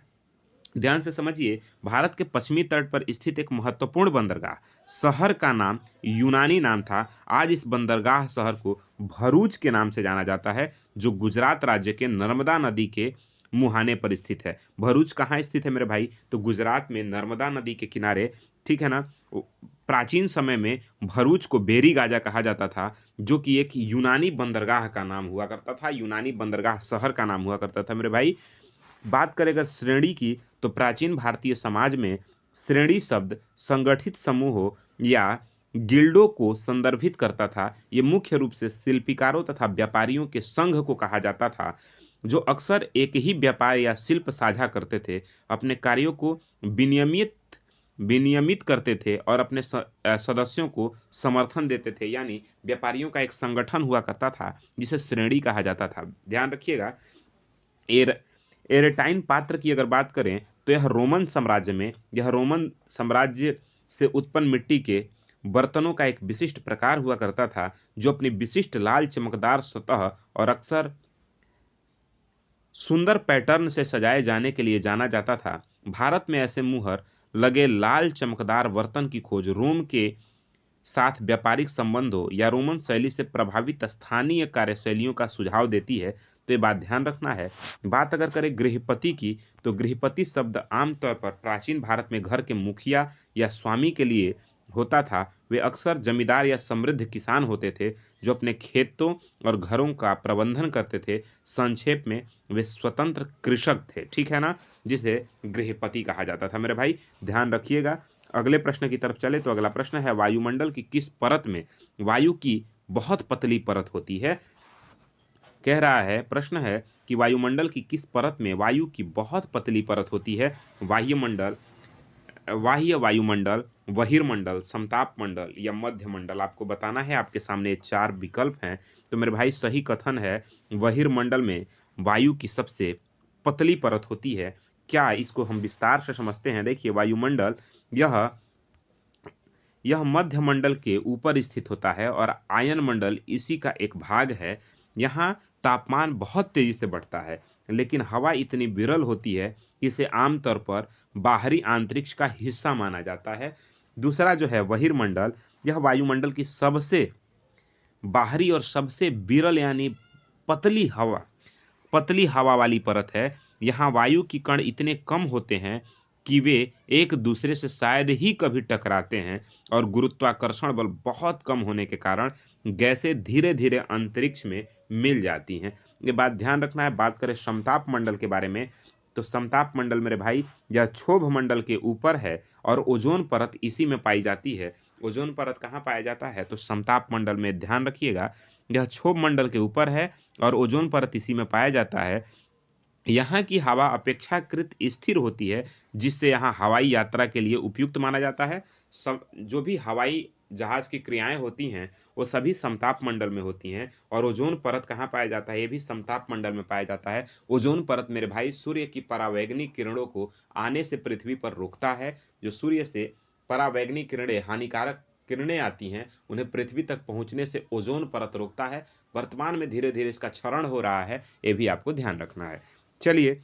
ध्यान से समझिए, भारत के पश्चिमी तट पर स्थित एक महत्वपूर्ण बंदरगाह शहर का नाम यूनानी नाम था। आज इस बंदरगाह शहर को भरूच के नाम से जाना जाता है, जो गुजरात राज्य के नर्मदा नदी के मुहाने पर स्थित है। भरूच कहाँ स्थित है मेरे भाई? तो गुजरात में नर्मदा नदी के किनारे, ठीक है ना। प्राचीन समय में भरूच को बेरी गाजा कहा जाता था, जो कि एक यूनानी बंदरगाह का नाम हुआ करता था, यूनानी बंदरगाह शहर का नाम हुआ करता था मेरे भाई। बात करेगा श्रेणी की, तो प्राचीन भारतीय समाज में श्रेणी शब्द संगठित समूहों या गिल्डों को संदर्भित करता था। ये मुख्य रूप से शिल्पकारों तथा व्यापारियों के संघ को कहा जाता था, जो अक्सर एक ही व्यापार या शिल्प साझा करते थे, अपने कार्यों को विनियमित विनियमित करते थे और अपने सदस्यों को समर्थन देते थे। यानी व्यापारियों का एक संगठन हुआ करता था जिसे श्रेणी कहा जाता था। ध्यान रखिएगा। एरेटाइन पात्र की अगर बात करें तो यह रोमन साम्राज्य से उत्पन्न मिट्टी के बर्तनों का एक विशिष्ट प्रकार हुआ करता था जो अपनी विशिष्ट लाल चमकदार सतह और अक्सर सुंदर पैटर्न से सजाए जाने के लिए जाना जाता था। भारत में ऐसे मुहर लगे लाल चमकदार बर्तन की खोज रोम के साथ व्यापारिक संबंधों या रोमन शैली से प्रभावित स्थानीय कार्यशैलियों का सुझाव देती है। तो ये बात ध्यान रखना है। बात अगर करें गृहपति की, तो गृहपति शब्द आमतौर पर प्राचीन भारत में घर के मुखिया या स्वामी के लिए होता था। वे अक्सर जमींदार या समृद्ध किसान होते थे जो अपने खेतों और घरों का प्रबंधन करते थे। संक्षेप में वे स्वतंत्र कृषक थे, ठीक है ना, जिसे गृहपति कहा जाता था। मेरे भाई ध्यान रखिएगा। अगले प्रश्न की तरफ चले तो अगला प्रश्न है, वायुमंडल की किस परत में वायु की बहुत पतली परत होती है? कह रहा है, प्रश्न है कि वायुमंडल की किस परत में वायु की बहुत पतली परत होती है? वायुमंडल, बाह्य वायुमंडल, बहिर्मंडल, समताप मंडल या मध्य मंडल? आपको बताना है। आपके सामने 4 विकल्प हैं। तो मेरे भाई सही कथन है, बहिर्मंडल में वायु की सबसे पतली परत होती है। क्या, इसको हम विस्तार से समझते हैं। देखिए, वायुमंडल यह यह मध्य मंडल के ऊपर स्थित होता है और आयन मंडल इसी का एक भाग है। यहाँ तापमान बहुत तेजी से बढ़ता है, लेकिन हवा इतनी विरल होती है कि इसे आमतौर पर बाहरी अंतरिक्ष का हिस्सा माना जाता है। दूसरा जो है बहिर्मंडल, यह वायुमंडल की सबसे बाहरी और सबसे विरल यानी पतली हवा वाली परत है। यहाँ वायु की कण इतने कम होते हैं कि वे एक दूसरे से शायद ही कभी टकराते हैं और गुरुत्वाकर्षण बल बहुत कम होने के कारण गैसें धीरे धीरे अंतरिक्ष में मिल जाती हैं। ये बात ध्यान रखना है। बात करें समताप मंडल के बारे में, तो समताप मंडल मेरे भाई यह क्षोभ मंडल के ऊपर है और ओजोन परत इसी में पाई जाती है। ओजोन परत कहाँ पाया जाता है? तो समताप मंडल में। ध्यान रखिएगा, यह क्षोभ मंडल के ऊपर है और ओजोन परत इसी में पाया जाता है। यहाँ की हवा अपेक्षाकृत स्थिर होती है, जिससे यहाँ हवाई यात्रा के लिए उपयुक्त माना जाता है। सब जो भी हवाई जहाज की क्रियाएं होती हैं वो सभी समताप मंडल में होती हैं। और ओजोन परत कहाँ पाया जाता है? ये भी समताप मंडल में पाया जाता है। ओजोन परत मेरे भाई सूर्य की परावैंगनिक किरणों को आने से पृथ्वी पर रोकता है। जो सूर्य से परावैंगनिक किरणें, हानिकारक किरणें आती हैं, उन्हें पृथ्वी तक पहुंचने से ओजोन परत रोकता है। वर्तमान में धीरे धीरे इसका क्षरण हो रहा है, ये भी आपको ध्यान रखना है। चलिए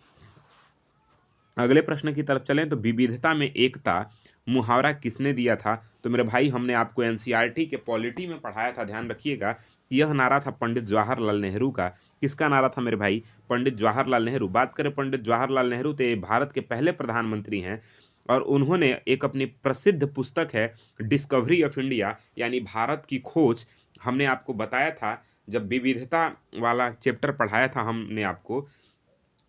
अगले प्रश्न की तरफ चलें। तो विविधता में एकता मुहावरा किसने दिया था? तो मेरे भाई हमने आपको एनसीईआरटी के पॉलिटी में पढ़ाया था। ध्यान रखिएगा, यह नारा था पंडित जवाहरलाल नेहरू का। किसका नारा था मेरे भाई? पंडित जवाहरलाल नेहरू। बात करें पंडित जवाहरलाल नेहरू, तो ये भारत के पहले प्रधानमंत्री हैं और उन्होंने एक अपनी प्रसिद्ध पुस्तक है डिस्कवरी ऑफ इंडिया यानी भारत की खोज। हमने आपको बताया था, जब विविधता वाला चैप्टर पढ़ाया था हमने आपको,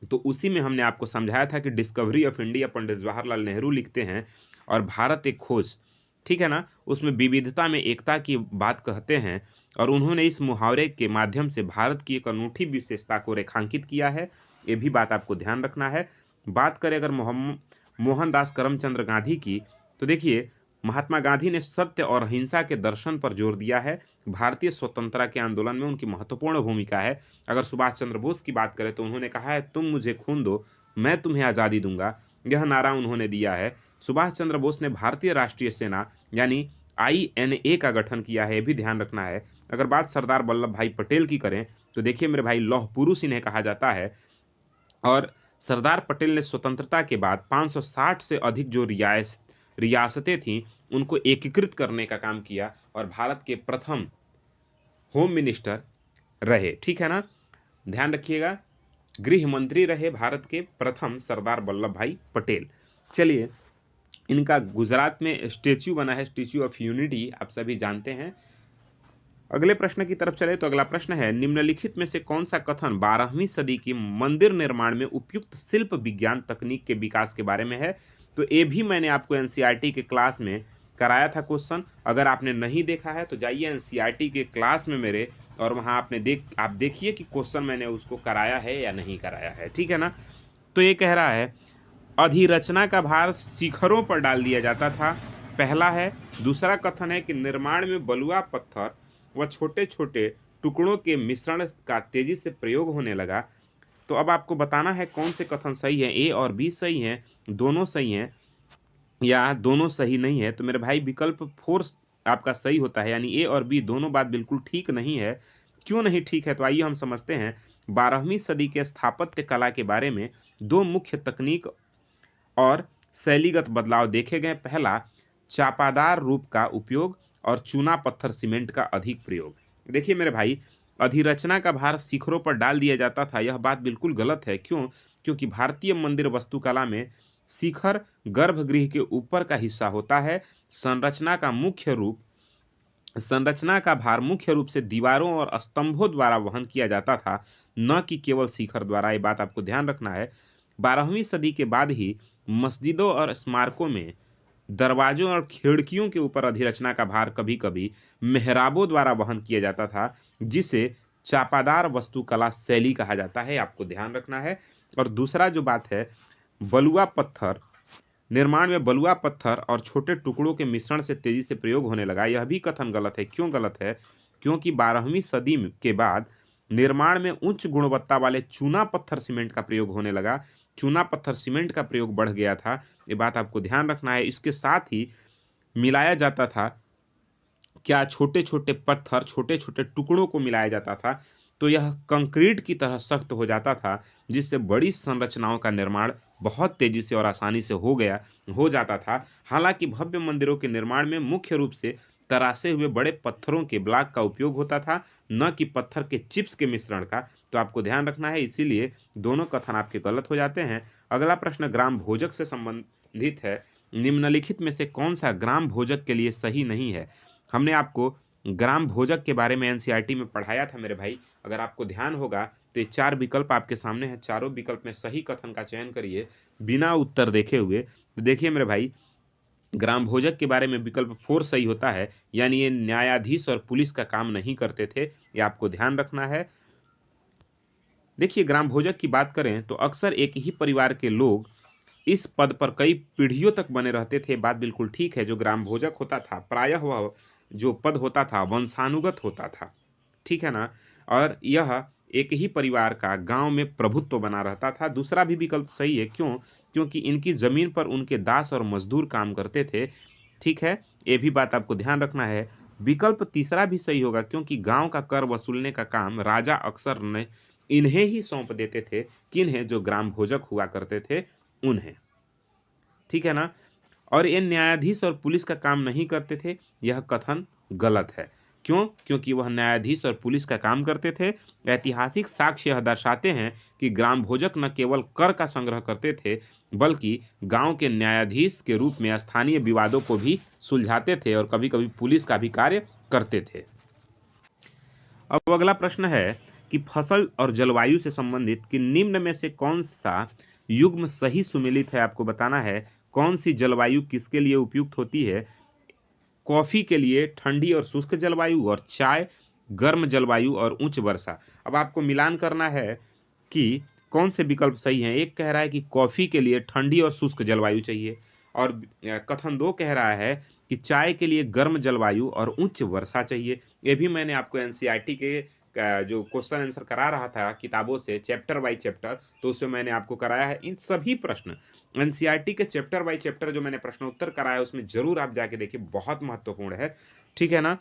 तो उसी में हमने आपको समझाया था कि discovery of India Pandit Jawaharlal Nehru लिखते हैं और भारत एक खोज, ठीक है ना, उसमें विविधता में एकता की बात कहते हैं। और उन्होंने इस मुहावरे के माध्यम से भारत की एक अनूठी विशेषता को रेखांकित किया है। ये भी बात आपको ध्यान रखना है। बात करें अगर मोहनदास करमचंद गांधी की, तो देखिए महात्मा गांधी ने सत्य और अहिंसा के दर्शन पर जोर दिया है। भारतीय स्वतंत्रता के आंदोलन में उनकी महत्वपूर्ण भूमिका है। अगर सुभाष चंद्र बोस की बात करें तो उन्होंने कहा है, तुम मुझे खून दो, मैं तुम्हें आज़ादी दूंगा। यह नारा उन्होंने दिया है। सुभाष चंद्र बोस ने भारतीय राष्ट्रीय सेना यानी INA का गठन किया है, ये भी ध्यान रखना है। अगर बात सरदार वल्लभ भाई पटेल की करें तो देखिए मेरे भाई, लौह पुरुष इन्हें कहा जाता है। और सरदार पटेल ने स्वतंत्रता के बाद 560 से अधिक जो रियासतें थीं उनको एकीकृत करने का काम किया और भारत के प्रथम होम मिनिस्टर रहे, ठीक है ना। ध्यान रखिएगा, गृह मंत्री रहे भारत के प्रथम सरदार वल्लभ भाई पटेल। चलिए, इनका गुजरात में स्टेच्यू बना है, स्टेच्यू ऑफ यूनिटी, आप सभी जानते हैं। अगले प्रश्न की तरफ चले तो अगला प्रश्न है, निम्नलिखित में से कौन सा कथन 12वीं सदी की मंदिर निर्माण में उपयुक्त शिल्प विज्ञान तकनीक के विकास के बारे में है? तो ये भी मैंने आपको एनसीईआरटी के क्लास में कराया था क्वेश्चन। अगर आपने नहीं देखा है तो जाइए एनसीईआरटी के क्लास में मेरे, और वहाँ आप देखिए कि क्वेश्चन मैंने उसको कराया है या नहीं कराया है, ठीक है ना। तो ये कह रहा है, अधिरचना का भार शिखरों पर डाल दिया जाता था, पहला है। दूसरा कथन है कि निर्माण में बलुआ पत्थर व छोटे छोटे टुकड़ों के मिश्रण का तेजी से प्रयोग होने लगा। तो अब आपको बताना है कौन से कथन सही है, ए और बी सही हैं, दोनों सही हैं या दोनों सही नहीं है। तो मेरे भाई विकल्प 4 आपका सही होता है, यानी ए और बी दोनों बात बिल्कुल ठीक नहीं है। क्यों नहीं ठीक है, तो आइए हम समझते हैं। 12वीं सदी के स्थापत्य कला के बारे में दो मुख्य तकनीक और शैलीगत बदलाव देखे गए। पहला, चापादार रूप का उपयोग और चूना पत्थर सीमेंट का अधिक प्रयोग। देखिए मेरे भाई, अधिरचना का भार शिखरों पर डाल दिया जाता था, यह बात बिल्कुल गलत है। क्यों? क्योंकि भारतीय मंदिर वास्तुकला में शिखर गर्भगृह के ऊपर का हिस्सा होता है। संरचना का भार मुख्य रूप से दीवारों और स्तंभों द्वारा वहन किया जाता था, न कि केवल शिखर द्वारा। ये बात आपको ध्यान रखना है। 12वीं सदी के बाद ही मस्जिदों और स्मारकों में दरवाजों और खिड़कियों के ऊपर अधिरचना का भार कभी कभी मेहराबों द्वारा वहन किया जाता था, जिसे चापादार वास्तुकला शैली कहा जाता है। आपको ध्यान रखना है। और दूसरा जो बात है, बलुआ पत्थर निर्माण में बलुआ पत्थर और छोटे टुकड़ों के मिश्रण से तेजी से प्रयोग होने लगा। यह भी कथन गलत है। क्यों गलत है? क्योंकि 12वीं सदी के बाद निर्माण में उच्च गुणवत्ता वाले चूना पत्थर सीमेंट का प्रयोग होने लगा। चूना पत्थर सीमेंट का प्रयोग बढ़ गया था, ये बात आपको ध्यान रखना है। इसके साथ ही मिलाया जाता था, क्या छोटे छोटे पत्थर छोटे छोटे टुकड़ों को मिलाया जाता था, तो यह कंक्रीट की तरह सख्त हो जाता था, जिससे बड़ी संरचनाओं का निर्माण बहुत तेजी से और आसानी से हो जाता था। हालांकि भव्य मंदिरों के निर्माण में मुख्य रूप से तरासे हुए बड़े पत्थरों के ब्लॉक का उपयोग होता था, न कि पत्थर के चिप्स के मिश्रण का। तो आपको ध्यान रखना है, इसीलिए दोनों कथन आपके गलत हो जाते हैं। अगला प्रश्न ग्राम भोजक से संबंधित है। निम्नलिखित में से कौन सा ग्राम भोजक के लिए सही नहीं है? हमने आपको ग्राम भोजक के बारे में एनसीईआरटी में पढ़ाया था मेरे भाई। अगर आपको ध्यान होगा तो ये 4 विकल्प आपके सामने हैं। चारों विकल्प में सही कथन का चयन करिए बिना उत्तर देखे हुए। तो देखिए मेरे भाई, ग्राम भोजक के बारे में विकल्प 4 सही होता है, यानी ये न्यायाधीश और पुलिस का काम नहीं करते थे। ये आपको ध्यान रखना है। देखिए, ग्राम भोजक की बात करें तो अक्सर एक ही परिवार के लोग इस पद पर कई पीढ़ियों तक बने रहते थे। बात बिल्कुल ठीक है। जो ग्राम भोजक होता था, प्रायः वह जो पद होता था वंशानुगत होता था, ठीक है ना? और यह एक ही परिवार का गांव में प्रभुत्व बना रहता था। दूसरा भी विकल्प सही है। क्यों? क्योंकि इनकी जमीन पर उनके दास और मजदूर काम करते थे, ठीक है? ये भी बात आपको ध्यान रखना है। विकल्प तीसरा भी सही होगा, क्योंकि गांव का कर वसूलने का काम राजा अक्सर ने इन्हें ही सौंप देते थे। किन्हें? जो ग्राम भोजक हुआ करते थे उन्हें, ठीक है ना? और ये न्यायाधीश और पुलिस का काम नहीं करते थे, यह कथन गलत है। क्यों? क्योंकि वह न्यायाधीश और पुलिस का काम करते थे। ऐतिहासिक साक्ष्य यह दर्शाते हैं कि ग्राम भोजक न केवल कर का संग्रह करते थे, बल्कि गांव के न्यायाधीश के रूप में स्थानीय विवादों को भी सुलझाते थे और कभी-कभी पुलिस का भी कार्य करते थे। अब अगला प्रश्न है कि फसल और जलवायु से संबंधित कि निम्न में से कौन सा युग्म सही सुमेलित है? आपको बताना है कौन सी जलवायु किसके लिए उपयुक्त होती है। कॉफी के लिए ठंडी और शुष्क जलवायु, और चाय गर्म जलवायु और उच्च वर्षा। अब आपको मिलान करना है कि कौन से विकल्प सही हैं। एक कह रहा है कि कॉफी के लिए ठंडी और शुष्क जलवायु चाहिए, और कथन 2 कह रहा है कि चाय के लिए गर्म जलवायु और उच्च वर्षा चाहिए। ये भी मैंने आपको एनसीईआरटी के जो क्वेश्चन आंसर करा रहा था किताबों से चैप्टर बाय चैप्टर, तो उसमें मैंने आपको कराया है। इन सभी प्रश्न एनसीईआरटी के चैप्टर बाय चैप्टर जो मैंने प्रश्न उत्तर कराया है, उसमें जरूर आप जाके देखिए, बहुत महत्वपूर्ण है, ठीक है ना?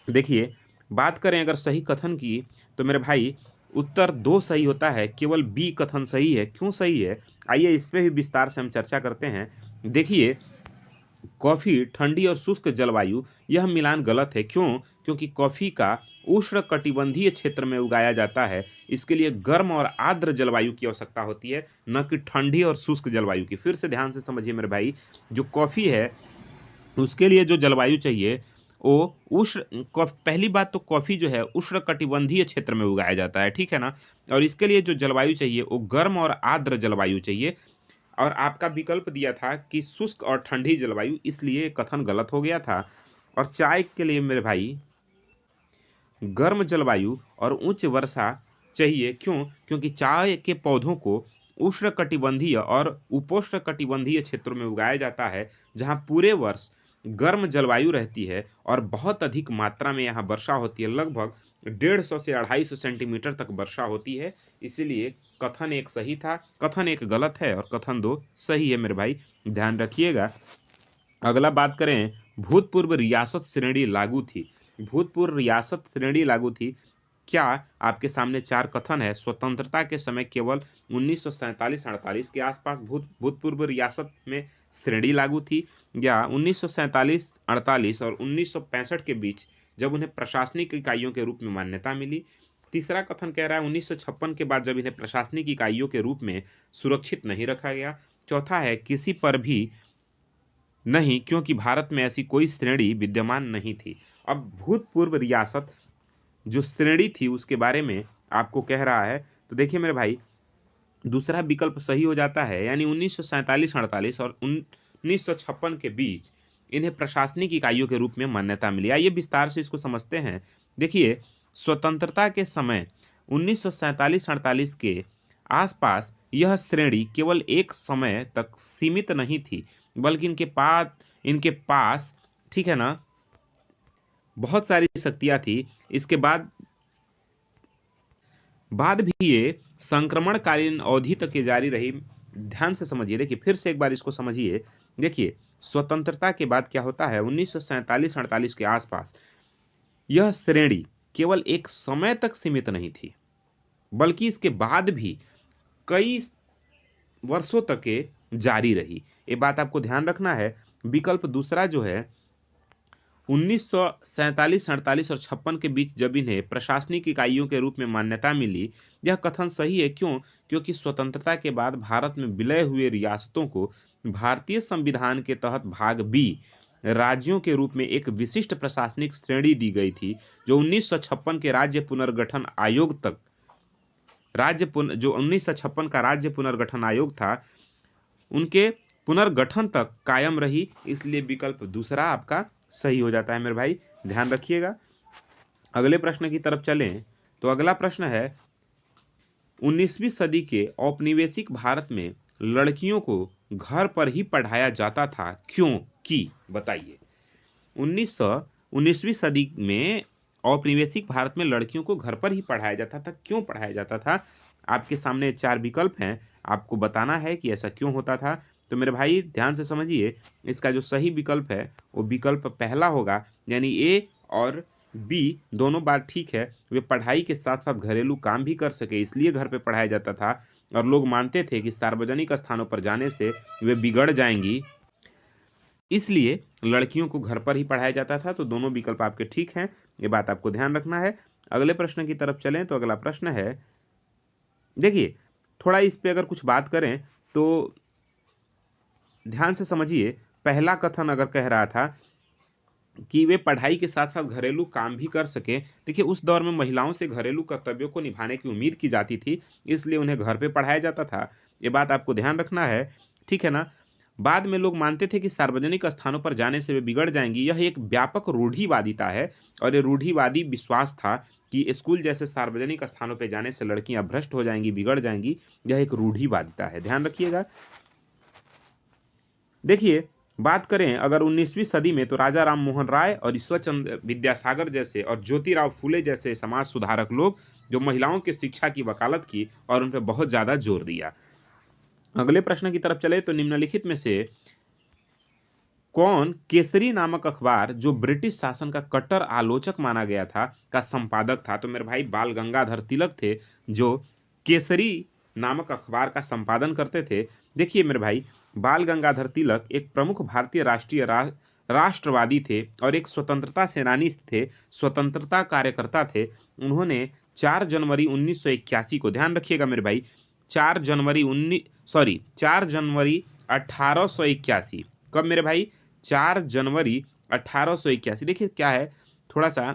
देखिए, बात करें अगर सही कथन की, तो मेरे भाई उत्तर 2 सही होता है, केवल बी कथन सही है। क्यों सही है? आइए इस पे भी विस्तार से हम चर्चा करते हैं। देखिए, कॉफ़ी ठंडी और शुष्क जलवायु, यह मिलान गलत है। क्यों? क्योंकि कॉफ़ी का उष्णकटिबंधीय क्षेत्र में उगाया जाता है। इसके लिए गर्म और आर्द्र जलवायु की आवश्यकता होती है, न कि ठंडी और शुष्क जलवायु की। फिर से ध्यान से समझिए मेरे भाई, जो कॉफ़ी है उसके लिए जो जलवायु चाहिए वो पहली बात तो कॉफ़ी जो है उष्णकटिबंधीय क्षेत्र में उगाया जाता है, ठीक है ना? और इसके लिए जो जलवायु चाहिए वो गर्म और आर्द्र जलवायु चाहिए। और आपका विकल्प दिया था कि शुष्क और ठंडी जलवायु, इसलिए कथन गलत हो गया था। और चाय के लिए मेरे भाई गर्म जलवायु और उच्च वर्षा चाहिए। क्यों? क्योंकि चाय के पौधों को उष्णकटिबंधीय और उपोष्णकटिबंधीय क्षेत्रों में उगाया जाता है, जहां पूरे वर्ष गर्म जलवायु रहती है और बहुत अधिक मात्रा में यहाँ वर्षा होती है। लगभग 150 से 250 सेंटीमीटर तक वर्षा होती है। इसीलिए कथन 1 सही था, कथन 1 गलत है और कथन 2 सही है मेरे भाई, ध्यान रखिएगा। अगला बात करें भूतपूर्व रियासत श्रेणी लागू थी। भूतपूर्व रियासत श्रेणी लागू थी। क्या आपके सामने चार कथन है। स्वतंत्रता के समय केवल 1947-48 के आसपास भूतपूर्व रियासत में श्रेणी लागू थी, या 1947-48 और 1965 के बीच जब उन्हें प्रशासनिक इकाइयों के रूप में मान्यता मिली। तीसरा कथन कह रहा है 1956 के बाद जब इन्हें प्रशासनिक इकाइयों के रूप में सुरक्षित नहीं रखा गया। चौथा है किसी पर भी नहीं, क्योंकि भारत में ऐसी कोई श्रेणी विद्यमान नहीं थी। अब भूतपूर्व रियासत जो श्रेणी थी उसके बारे में आपको कह रहा है, तो देखिए मेरे भाई, दूसरा विकल्प सही हो जाता है, यानी 1947-48 और 1956 के बीच इन्हें प्रशासनिक इकाइयों के रूप में मान्यता मिली। आइए विस्तार से इसको समझते हैं। देखिए, स्वतंत्रता के समय 1947-48 के आसपास यह श्रेणी केवल एक समय तक सीमित नहीं थी, बल्कि इनके पास ठीक है ना, बहुत सारी शक्तियां थी। इसके बाद भी ये संक्रमणकालीन अवधि तक ये जारी रही। ध्यान से समझिए, देखिए फिर से एक बार इसको समझिए। देखिए, स्वतंत्रता के बाद क्या होता है, 1947-48 के आसपास यह श्रेणी केवल एक समय तक सीमित नहीं थी, बल्कि इसके बाद भी कई वर्षों तक ये जारी रही। ये बात आपको ध्यान रखना है। विकल्प दूसरा जो है 1947-48 और 56 के बीच जब इन्हें प्रशासनिक इकाइयों के रूप में मान्यता मिली, यह कथन सही है। क्यों? क्योंकि स्वतंत्रता के बाद भारत में विलय हुए रियासतों को भारतीय संविधान के तहत भाग बी राज्यों के रूप में एक विशिष्ट प्रशासनिक श्रेणी दी गई थी, जो 1956 के राज्य पुनर्गठन आयोग तक जो 1956 का राज्य पुनर्गठन आयोग था, उनके पुनर्गठन तक कायम रही। इसलिए विकल्प दूसरा आपका सही हो जाता है मेरे भाई, ध्यान रखिएगा। अगले प्रश्न की तरफ चलें तो अगला प्रश्न है 19वीं सदी के औपनिवेशिक भारत में लड़कियों को घर पर ही पढ़ाया जाता था, क्योंकि बताइए। 19वीं सदी में औपनिवेशिक भारत में लड़कियों को घर पर ही पढ़ाया जाता था। क्यों पढ़ाया जाता था? आपके सामने चार विकल्प हैं, आपको बताना है कि ऐसा क्यों होता था। तो मेरे भाई ध्यान से समझिए, इसका जो सही विकल्प है वो विकल्प पहला होगा, यानी ए और बी दोनों बात ठीक है। वे पढ़ाई के साथ साथ घरेलू काम भी कर सके, इसलिए घर पे पढ़ाया जाता था। और लोग मानते थे कि सार्वजनिक स्थानों पर जाने से वे बिगड़ जाएंगी, इसलिए लड़कियों को घर पर ही पढ़ाया जाता था। तो दोनों विकल्प आपके ठीक हैं, ये बात आपको ध्यान रखना है। अगले प्रश्न की तरफ चलें तो अगला प्रश्न है, देखिए थोड़ा इस पे अगर कुछ बात करें तो ध्यान से समझिए। पहला कथन अगर कह रहा था कि वे पढ़ाई के साथ साथ घरेलू काम भी कर सके, देखिए उस दौर में महिलाओं से घरेलू कर्तव्यों को निभाने की उम्मीद की जाती थी, इसलिए उन्हें घर पे पढ़ाया जाता था। ये बात आपको ध्यान रखना है, ठीक है ना। बाद में लोग मानते थे कि सार्वजनिक स्थानों पर जाने से वे बिगड़ जाएंगी। यह एक व्यापक रूढ़िवादिता है, और ये रूढ़िवादी विश्वास था कि स्कूल जैसे सार्वजनिक स्थानों पर जाने से लड़कियां भ्रष्ट हो जाएंगी, बिगड़ जाएंगी। यह एक रूढ़िवादिता है, ध्यान रखिएगा। देखिए, बात करें अगर 19वीं सदी में, तो राजा राम मोहन राय और ईश्वरचंद्र विद्यासागर जैसे और ज्योतिराव फुले जैसे समाज सुधारक लोग जो महिलाओं की शिक्षा की वकालत की और उन पर बहुत ज्यादा जोर दिया। अगले प्रश्न की तरफ चले तो निम्नलिखित में से कौन केसरी नामक अखबार, जो ब्रिटिश शासन का कट्टर आलोचक माना गया था, का संपादक था? तो मेरे भाई बाल गंगाधर तिलक थे, जो केसरी नामक अखबार का संपादन करते थे। देखिए मेरे भाई, बाल गंगाधर तिलक एक प्रमुख भारतीय राष्ट्रवादी थे और एक स्वतंत्रता सेनानी थे, स्वतंत्रता कार्यकर्ता थे। उन्होंने 4 जनवरी 1981 को, ध्यान रखिएगा मेरे भाई, 4 जनवरी 1881, कब मेरे भाई? 4 जनवरी 1881। देखिए क्या है, थोड़ा सा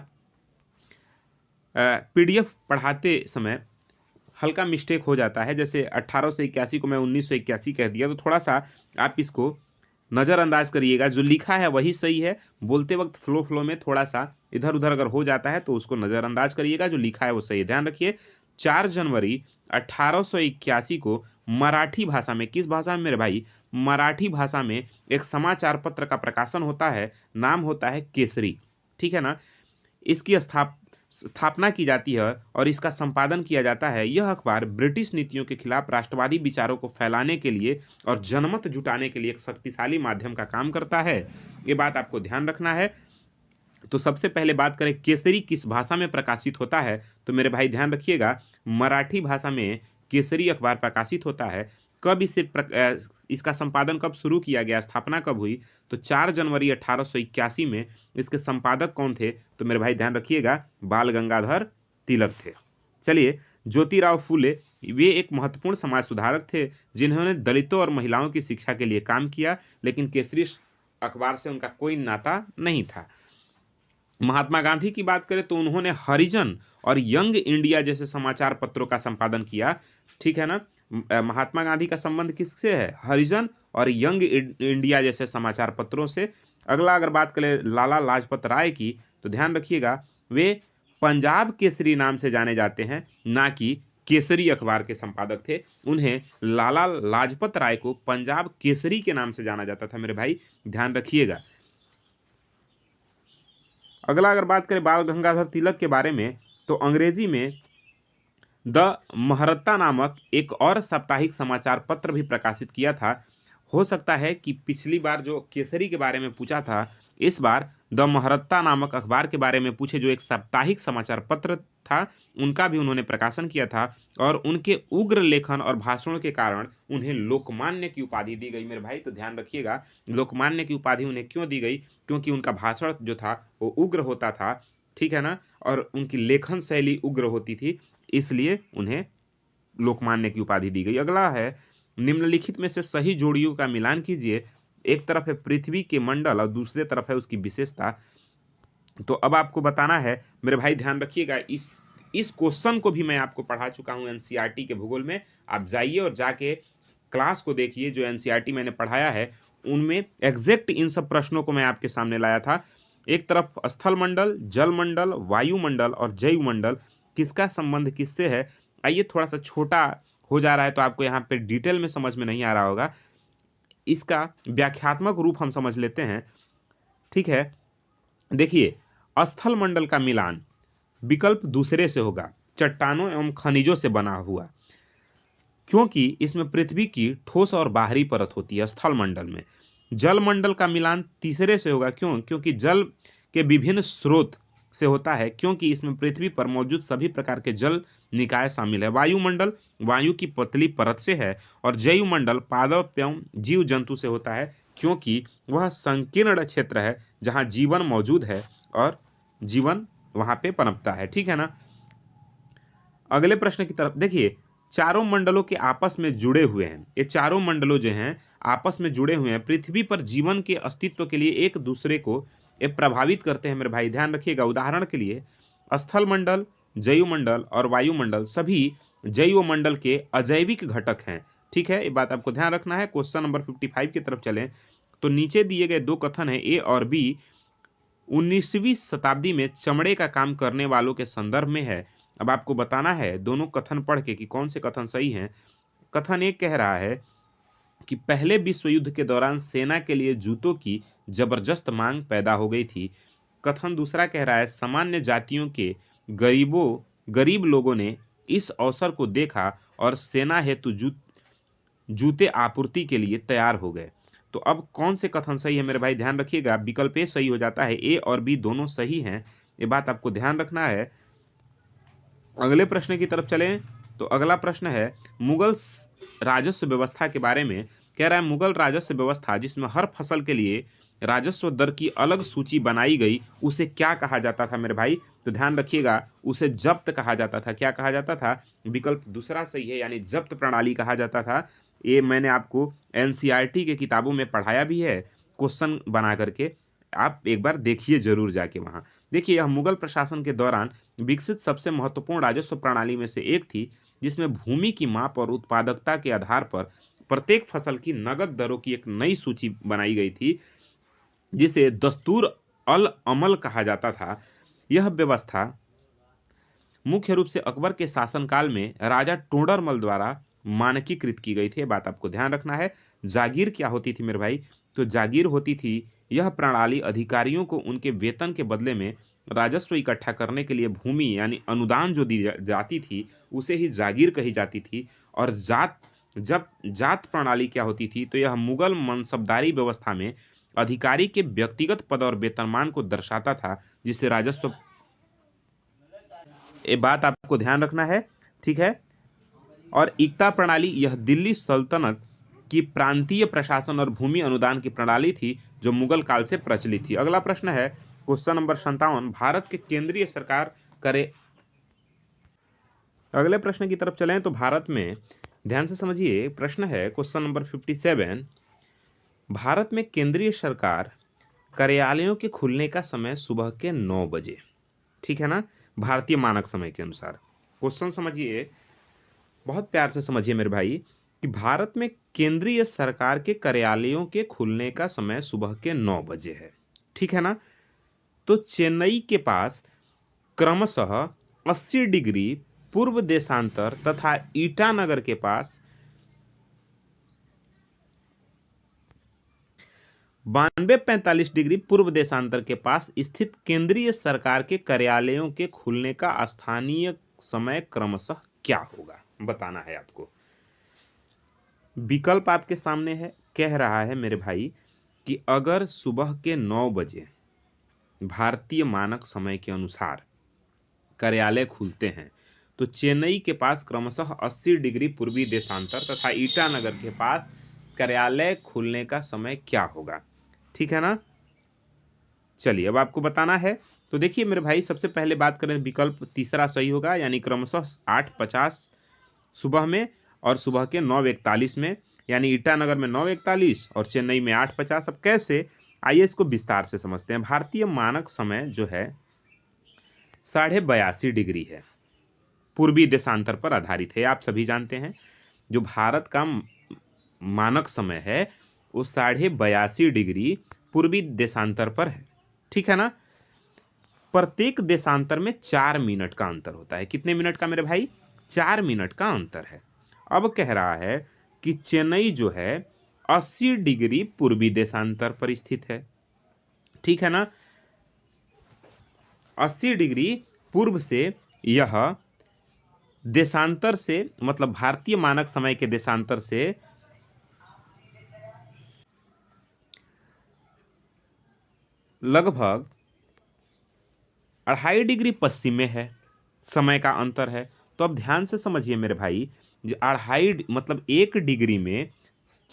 पीडीएफ पढ़ाते समय हल्का मिस्टेक हो जाता है, जैसे 1881 को मैं 1981 कह दिया, तो थोड़ा सा आप इसको नज़रअंदाज करिएगा। जो लिखा है वही सही है, बोलते वक्त फ्लो में थोड़ा सा इधर उधर अगर हो जाता है तो उसको नज़रअंदाज करिएगा, जो लिखा है वो सही है। ध्यान रखिए, 4 जनवरी 1881 को मराठी भाषा में, किस भाषा में मेरे भाई? मराठी भाषा में एक समाचार पत्र का प्रकाशन होता है, नाम होता है केसरी, ठीक है ना। इसकी स्थापना की जाती है और इसका संपादन किया जाता है, यह अखबार ब्रिटिश नीतियों के खिलाफ राष्ट्रवादी विचारों को फैलाने के लिए और जनमत जुटाने के लिए एक शक्तिशाली माध्यम का काम करता है। ये बात आपको ध्यान रखना है। तो सबसे पहले बात करें केसरी किस भाषा में प्रकाशित होता है, तो मेरे भाई ध्यान रखिएगा, मराठी भाषा में केसरी अखबार प्रकाशित होता है। कब इसका संपादन कब शुरू किया गया, स्थापना कब हुई, तो 4 जनवरी 1881 में। इसके संपादक कौन थे, तो मेरे भाई ध्यान रखिएगा, बाल गंगाधर तिलक थे। चलिए, ज्योतिराव फूले, वे एक महत्वपूर्ण समाज सुधारक थे जिन्होंने दलितों और महिलाओं की शिक्षा के लिए काम किया, लेकिन केसरी अखबार से उनका कोई नाता नहीं था। महात्मा गांधी की बात करें तो उन्होंने हरिजन और यंग इंडिया जैसे समाचार पत्रों का संपादन किया, ठीक है ना। महात्मा गांधी का संबंध किससे है, हरिजन और यंग इंडिया जैसे समाचार पत्रों से। अगला अगर बात करें लाला लाजपत राय की, तो ध्यान रखिएगा, वे पंजाब केसरी नाम से जाने जाते हैं, ना कि केसरी अखबार के संपादक थे। उन्हें लाला लाजपत राय को पंजाब केसरी के नाम से जाना जाता था, मेरे भाई ध्यान रखिएगा। अगला अगर बात करें बाल गंगाधर तिलक के बारे में, तो अंग्रेजी में द महरत्ता नामक एक और साप्ताहिक समाचार पत्र भी प्रकाशित किया था। हो सकता है कि पिछली बार जो केसरी के बारे में पूछा था, इस बार द महरत्ता नामक अखबार के बारे में पूछे, जो एक साप्ताहिक समाचार पत्र था, उनका भी उन्होंने प्रकाशन किया था। और उनके उग्र लेखन और भाषणों के कारण उन्हें लोकमान्य की उपाधि दी गई, मेरे भाई तो ध्यान रखिएगा। लोकमान्य की उपाधि उन्हें क्यों दी गई, क्योंकि उनका भाषण जो था वो उग्र होता था, ठीक है ना, और उनकी लेखन शैली उग्र होती थी, इसलिए उन्हें लोकमान्य की उपाधि दी गई। अगला है, निम्नलिखित में से सही जोड़ियों का मिलान कीजिए। एक तरफ है पृथ्वी के मंडल और दूसरे तरफ है उसकी विशेषता। तो अब आपको बताना है, मेरे भाई ध्यान रखिएगा, इस क्वेश्चन को भी मैं आपको पढ़ा चुका हूं एनसीईआरटी के भूगोल में। आप जाइए और जाके क्लास को देखिए, जो एनसीईआरटी मैंने पढ़ाया है उनमें एग्जैक्ट इन सब प्रश्नों को मैं आपके सामने लाया था। एक तरफ स्थल मंडल, जल मंडल, वायुमंडल और जैवमंडल, किसका संबंध किससे है। आइए, थोड़ा सा छोटा हो जा रहा है तो आपको यहाँ पे डिटेल में समझ में नहीं आ रहा होगा, इसका व्याख्यात्मक रूप हम समझ लेते हैं, ठीक है। देखिए, स्थल मंडल का मिलान विकल्प दूसरे से होगा, चट्टानों एवं खनिजों से बना हुआ, क्योंकि इसमें पृथ्वी की ठोस और बाहरी परत होती है स्थल मंडल में। जल मंडल का मिलान तीसरे से होगा, क्योंकि जल के विभिन्न स्रोत से होता है, क्योंकि इसमें पृथ्वी पर मौजूद सभी प्रकार के जल निकाय शामिल है। वायुमंडल वायु की पतली परत से है। और जैवमंडल पादप एवं जीव जंतु से होता है, क्योंकि वह संकीर्ण क्षेत्र है जहाँ जीवन मौजूद है और जीवन वहां पे पनपता है, ठीक है ना। अगले प्रश्न की तरफ देखिए, चारों मंडलों के आपस में जुड़े हुए हैं, ये चारों मंडलों जो हैं आपस में जुड़े हुए हैं, पृथ्वी पर जीवन के अस्तित्व के लिए एक दूसरे को ये प्रभावित करते हैं, मेरे भाई ध्यान रखिएगा। उदाहरण के लिए स्थल मंडल, जैवमंडल और वायुमंडल सभी जैवमंडल के अजैविक घटक हैं, ठीक है, ये बात आपको ध्यान रखना है। क्वेश्चन नंबर 55 की तरफ चलें तो नीचे दिए गए दो कथन है, ए और बी 19वीं शताब्दी में चमड़े का काम करने वालों के संदर्भ में है। अब आपको बताना है दोनों कथन पढ़ के कि कौन से कथन सही हैं। कथन एक कह रहा है कि पहले विश्व युद्ध के दौरान सेना के लिए जूतों की जबरदस्त मांग पैदा हो गई थी। कथन दूसरा कह रहा है सामान्य जातियों के गरीब लोगों ने इस अवसर को देखा और सेना हेतु जूते आपूर्ति के लिए तैयार हो गए। तो अब कौन से कथन सही है, मेरे भाई ध्यान रखिएगा, विकल्प ए सही हो जाता है, ए और बी दोनों सही हैं, ये बात आपको ध्यान रखना है। अगले प्रश्न की तरफ चलें तो अगला प्रश्न है मुगल राजस्व व्यवस्था के बारे में। कह रहा है मुगल राजस्व व्यवस्था जिसमें हर फसल के लिए राजस्व दर की अलग सूची बनाई गई, उसे क्या कहा जाता था, मेरे भाई तो ध्यान रखिएगा, उसे जब्त कहा जाता था। क्या कहा जाता था, विकल्प दूसरा सही है, यानी जब्त प्रणाली कहा जाता था। ये मैंने आपको एनसीईआरटी के किताबों में पढ़ाया भी है, क्वेश्चन बना करके, आप एक बार देखिए जरूर जाके वहाँ। देखिए, यह मुगल प्रशासन के दौरान विकसित सबसे महत्वपूर्ण राजस्व प्रणाली में से एक थी, जिसमें भूमि की माप और उत्पादकता के आधार पर प्रत्येक फसल की नगद दरों की एक नई सूची बनाई गई थी, जिसे दस्तूर अल अमल कहा जाता था। यह व्यवस्था मुख्य रूप से अकबर के शासनकाल में राजा टोडरमल द्वारा मानकीकृत की गई थी, बात आपको ध्यान रखना है। जागीर क्या होती थी, मेरे भाई तो जागीर होती थी, यह प्रणाली अधिकारियों को उनके वेतन के बदले में राजस्व इकट्ठा करने के लिए भूमि यानी अनुदान जो दी जाती थी उसे ही जागीर कही जाती थी। और जब जात प्रणाली क्या होती थी, तो यह मुगल मनसबदारी व्यवस्था में अधिकारी के व्यक्तिगत पद और वेतनमान को दर्शाता था, जिससे राजस्व। ये बात आपको ध्यान रखना है, ठीक है। और इक्ता प्रणाली यह दिल्ली सल्तनत की प्रांतीय प्रशासन और भूमि अनुदान की प्रणाली थी जो मुगल काल से प्रचलित थी। अगला प्रश्न है क्वेश्चन नंबर 57, भारत के केंद्रीय सरकार करे। अगले प्रश्न की तरफ चलें तो भारत में ध्यान से समझिए, प्रश्न है क्वेश्चन नंबर 57, भारत में केंद्रीय सरकार कार्यालयों के खुलने का समय सुबह के 9 बजे, ठीक है ना, भारतीय मानक समय के अनुसार। क्वेश्चन समझिए, बहुत प्यार से समझिए मेरे भाई, कि भारत में केंद्रीय सरकार के कार्यालयों के खुलने का समय सुबह के 9 बजे है, ठीक है ना। तो चेन्नई के पास क्रमशः 80 डिग्री पूर्व देशांतर तथा ईटानगर के पास 92-45 डिग्री पूर्व देशांतर के पास स्थित केंद्रीय सरकार के कार्यालयों के खुलने का स्थानीय समय क्रमशः क्या होगा, बताना है आपको। विकल्प आपके सामने है, कह रहा है मेरे भाई कि अगर सुबह के 9 बजे भारतीय मानक समय के अनुसार कार्यालय खुलते हैं तो चेन्नई के पास क्रमशः 80 डिग्री पूर्वी देशांतर तथा ईटानगर के पास कार्यालय खुलने का समय क्या होगा, ठीक है ना। चलिए अब आपको बताना है। तो देखिए मेरे भाई, सबसे पहले बात करें, विकल्प तीसरा सही होगा, यानी क्रमशः 8:50 सुबह में और सुबह के 9:41 में, यानी ईटानगर में 9:41 और चेन्नई में 8:50। अब कैसे, आइए इसको विस्तार से समझते हैं। भारतीय मानक समय जो है 82.5 डिग्री है, पूर्वी देशांतर पर आधारित है। आप सभी जानते हैं जो भारत का मानक समय है वो 82.5 डिग्री पूर्वी देशांतर पर है, ठीक है ना। प्रत्येक देशांतर में 4 मिनट का अंतर होता है। कितने मिनट का मेरे भाई? 4 मिनट का अंतर है। अब कह रहा है कि चेन्नई जो है 80 डिग्री पूर्वी देशांतर पर स्थित है, ठीक है ना। 80 डिग्री पूर्व से यह देशांतर से, मतलब भारतीय मानक समय के देशांतर से लगभग 2.5 डिग्री पश्चिम में है, समय का अंतर है। तो अब ध्यान से समझिए मेरे भाई, जो 2.5 मतलब 1 डिग्री में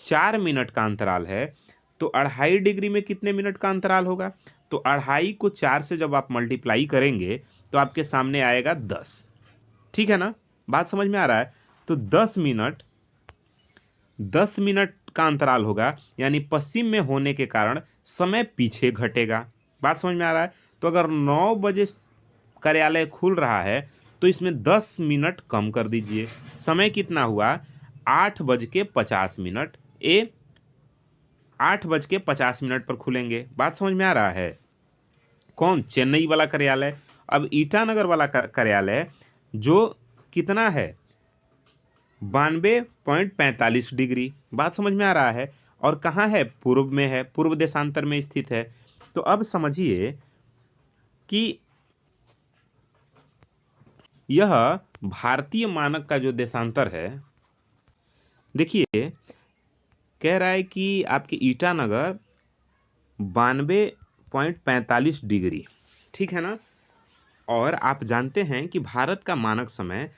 4 मिनट का अंतराल है, तो 2.5 डिग्री में कितने मिनट का अंतराल होगा? तो 2.5 को 4 से जब आप मल्टीप्लाई करेंगे तो आपके सामने आएगा 10, ठीक है ना। बात समझ में आ रहा है? तो 10 मिनट का अंतराल होगा, यानी पश्चिम में होने के कारण समय पीछे घटेगा। बात समझ में आ रहा है? तो अगर 9 बजे कार्यालय खुल रहा है तो इसमें 10 मिनट कम कर दीजिए, समय कितना हुआ? 8:50। ए 8:50 पर खुलेंगे। बात समझ में आ रहा है? कौन? चेन्नई वाला कार्यालय। अब ईटानगर वाला कार्यालय जो कितना है? 92.45 डिग्री। बात समझ में आ रहा है? और कहाँ है? पूर्व में है, पूर्व देशांतर में स्थित है। तो अब समझिए कि यह भारतीय मानक का जो देशांतर है, देखिए कह रहा है कि आपके ईटानगर 92.45 डिग्री, ठीक है ना। और आप जानते हैं कि भारत का मानक समय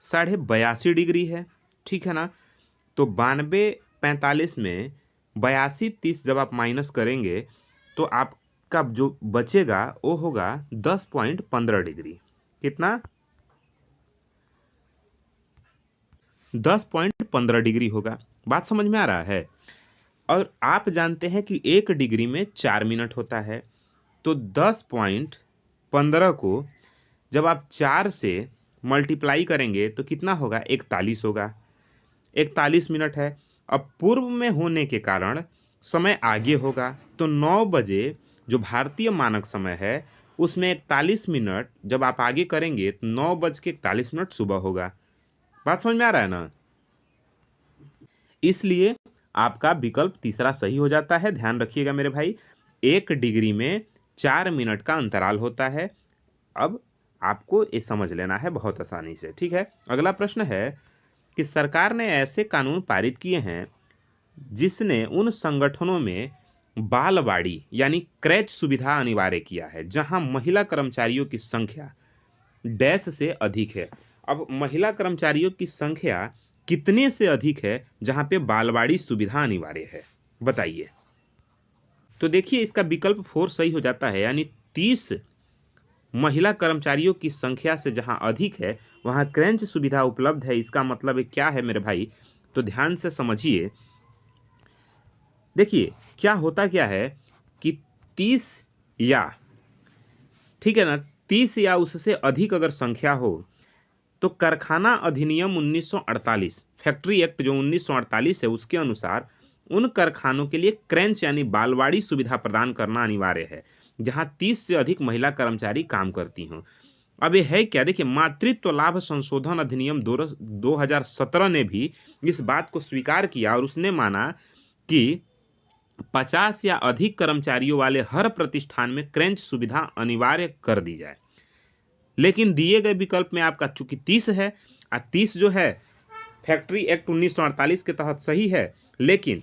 82.5 डिग्री है, ठीक है ना। तो 92-45 में 82-30 जब आप माइनस करेंगे तो आपका जो बचेगा वो होगा 10.15 डिग्री। कितना? 10.15 डिग्री होगा। बात समझ में आ रहा है? और आप जानते हैं कि 1 डिग्री में 4 मिनट होता है, तो 10.15 को जब आप 4 से मल्टीप्लाई करेंगे तो कितना होगा? 41 होगा। 41 मिनट है। अब पूर्व में होने के कारण समय आगे होगा, तो 9 बजे जो भारतीय मानक समय है उसमें 41 मिनट जब आप आगे करेंगे तो 9:41 सुबह होगा। बात समझ में आ रहा है ना? इसलिए आपका विकल्प तीसरा सही हो जाता है। ध्यान रखिएगा मेरे भाई, 1 डिग्री में 4 मिनट का अंतराल होता है, अब आपको ये समझ लेना है बहुत आसानी से, ठीक है। अगला प्रश्न है कि सरकार ने ऐसे कानून पारित किए हैं जिसने उन संगठनों में बालवाड़ी यानी क्रैच सुविधा अनिवार्य किया है जहां महिला कर्मचारियों की संख्या डैश से अधिक है। अब महिला कर्मचारियों की संख्या कितने से अधिक है जहां पे बालवाड़ी सुविधा अनिवार्य है, बताइए। तो देखिए इसका विकल्प 4 सही हो जाता है, यानी 30 महिला कर्मचारियों की संख्या से जहां अधिक है वहां क्रैच सुविधा उपलब्ध है। इसका मतलब क्या है मेरे भाई, तो ध्यान से समझिए। देखिए क्या होता क्या है कि 30 या, ठीक है ना, 30 या उससे अधिक अगर संख्या हो तो कारखाना अधिनियम 1948, फैक्ट्री एक्ट जो 1948 है, उसके अनुसार उन कारखानों के लिए क्रैच यानी बालवाड़ी सुविधा प्रदान करना अनिवार्य है जहां 30 से अधिक महिला कर्मचारी काम करती हों। अब ये है क्या, देखिए मातृत्व लाभ संशोधन अधिनियम 2017 ने भी इस बात को स्वीकार किया और उसने माना कि 50 या अधिक कर्मचारियों वाले हर प्रतिष्ठान में क्रैच सुविधा अनिवार्य कर दी जाए। लेकिन दिए गए विकल्प में आपका चूंकि 30 है, 30 जो है फैक्ट्री एक्ट 1948 के तहत सही है, लेकिन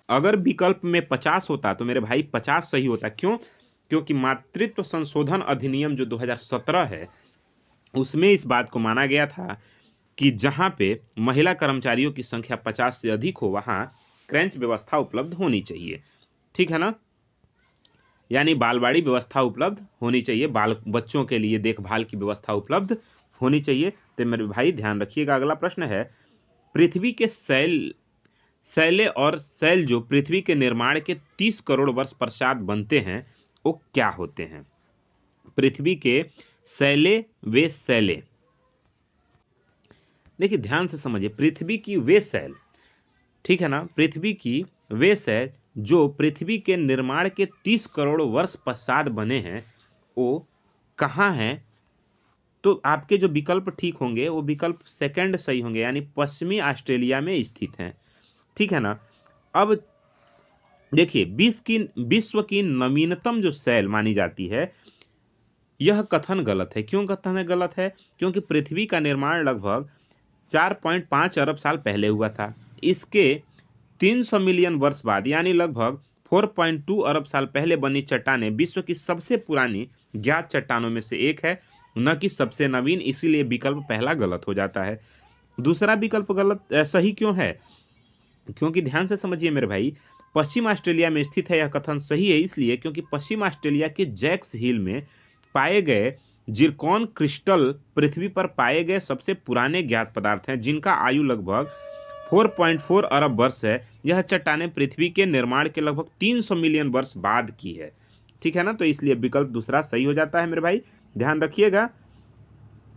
अगर विकल्प में 50 होता तो मेरे भाई 50 सही होता। क्यों? क्योंकि मातृत्व संशोधन अधिनियम जो 2017 है उसमें इस बात को माना गया था कि जहां पे महिला कर्मचारियों की संख्या 50 से अधिक हो वहां क्रैच व्यवस्था उपलब्ध होनी चाहिए, ठीक है ना, यानी बालवाड़ी व्यवस्था उपलब्ध होनी चाहिए, बाल बच्चों के लिए देखभाल की व्यवस्था उपलब्ध होनी चाहिए। तो मेरे भाई ध्यान रखिएगा। अगला प्रश्न है, पृथ्वी के शैले और शैल जो पृथ्वी के निर्माण के 30 करोड़ वर्ष पश्चात बनते हैं वो क्या होते हैं? पृथ्वी के शैले वे शैले, देखिए ध्यान से समझिए, पृथ्वी की वे शैल, ठीक है ना, पृथ्वी की वे शैल जो पृथ्वी के निर्माण के 30 करोड़ वर्ष पश्चात बने हैं वो कहाँ हैं? तो आपके जो विकल्प ठीक होंगे वो विकल्प सेकंड सही होंगे, यानी पश्चिमी ऑस्ट्रेलिया में स्थित हैं, ठीक है ना। अब देखिए विश्व की नवीनतम जो शैल मानी जाती है, यह कथन गलत है। क्यों कथन गलत है? क्योंकि पृथ्वी का निर्माण लगभग 4.5 अरब साल पहले हुआ था। इसके 300 मिलियन वर्ष बाद यानी लगभग 4.2 अरब साल पहले बनी चट्टानें विश्व की सबसे पुरानी ज्ञात चट्टानों में से एक है, न कि सबसे नवीन। इसीलिए विकल्प पहला गलत हो जाता है। दूसरा विकल्प गलत सही क्यों है? क्योंकि ध्यान से समझिए मेरे भाई, पश्चिम ऑस्ट्रेलिया में स्थित है यह कथन सही है इसलिए क्योंकि पश्चिम ऑस्ट्रेलिया के जैक्स हिल में पाए गए जिरकॉन क्रिस्टल पृथ्वी पर पाए गए सबसे पुराने ज्ञात पदार्थ हैं जिनका आयु लगभग 4.4 अरब वर्ष है। यह चट्टानें पृथ्वी के निर्माण के लगभग 300 मिलियन वर्ष बाद की है, ठीक है ना। तो इसलिए विकल्प दूसरा सही हो जाता है मेरे भाई, ध्यान रखिएगा।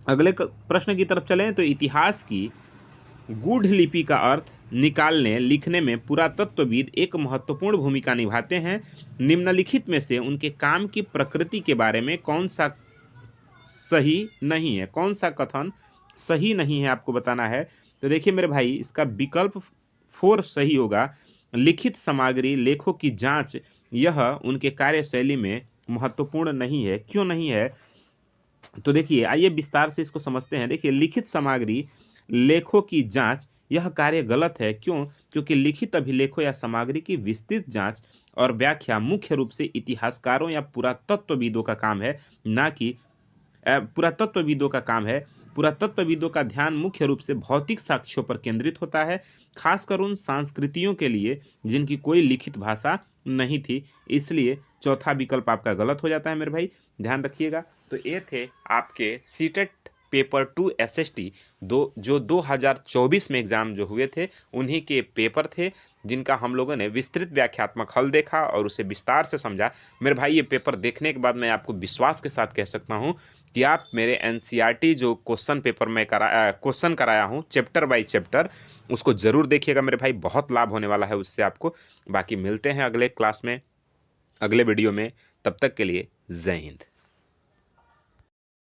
अगले प्रश्न की तरफ चलें तो इतिहास की गूढ़ लिपि का अर्थ निकालने लिखने में पुरातत्वविद एक महत्वपूर्ण भूमिका निभाते हैं। निम्नलिखित में से उनके काम की प्रकृति के बारे में कौन सा सही नहीं है, कौन सा कथन सही नहीं है आपको बताना है। तो देखिए मेरे भाई इसका विकल्प 4 सही होगा। लिखित सामग्री लेखों की जांच यह उनके कार्यशैली में महत्वपूर्ण नहीं है। क्यों नहीं है? तो देखिए आइए विस्तार से इसको समझते हैं। देखिए लिखित सामग्री लेखों की जांच यह कार्य गलत है। क्यों? क्योंकि लिखित अभिलेखों या सामग्री की विस्तृत जांच और व्याख्या मुख्य रूप से इतिहासकारों या पुरातत्वविदों का काम है, ना कि पुरातत्वविदों का काम है। पुरातत्वविदों का ध्यान मुख्य रूप से भौतिक साक्ष्यों पर केंद्रित होता है, खासकर उन संस्कृतियों के लिए जिनकी कोई लिखित भाषा नहीं थी। इसलिए चौथा विकल्प आपका गलत हो जाता है मेरे भाई, ध्यान रखिएगा। तो ये थे आपके सीटेट पेपर 2 एसएसटी जो 2024 में एग्जाम जो हुए थे उन्हीं के पेपर थे, जिनका हम लोगों ने विस्तृत व्याख्यात्मक हल देखा और उसे विस्तार से समझा। मेरे भाई ये पेपर देखने के बाद मैं आपको विश्वास के साथ कह सकता हूँ कि आप मेरे एनसीईआरटी जो क्वेश्चन पेपर में क्वेश्चन कराया हूँ चैप्टर बाय चैप्टर, उसको ज़रूर देखिएगा मेरे भाई, बहुत लाभ होने वाला है उससे आपको। बाकी मिलते हैं अगले क्लास में, अगले वीडियो में, तब तक के लिए जय हिंद।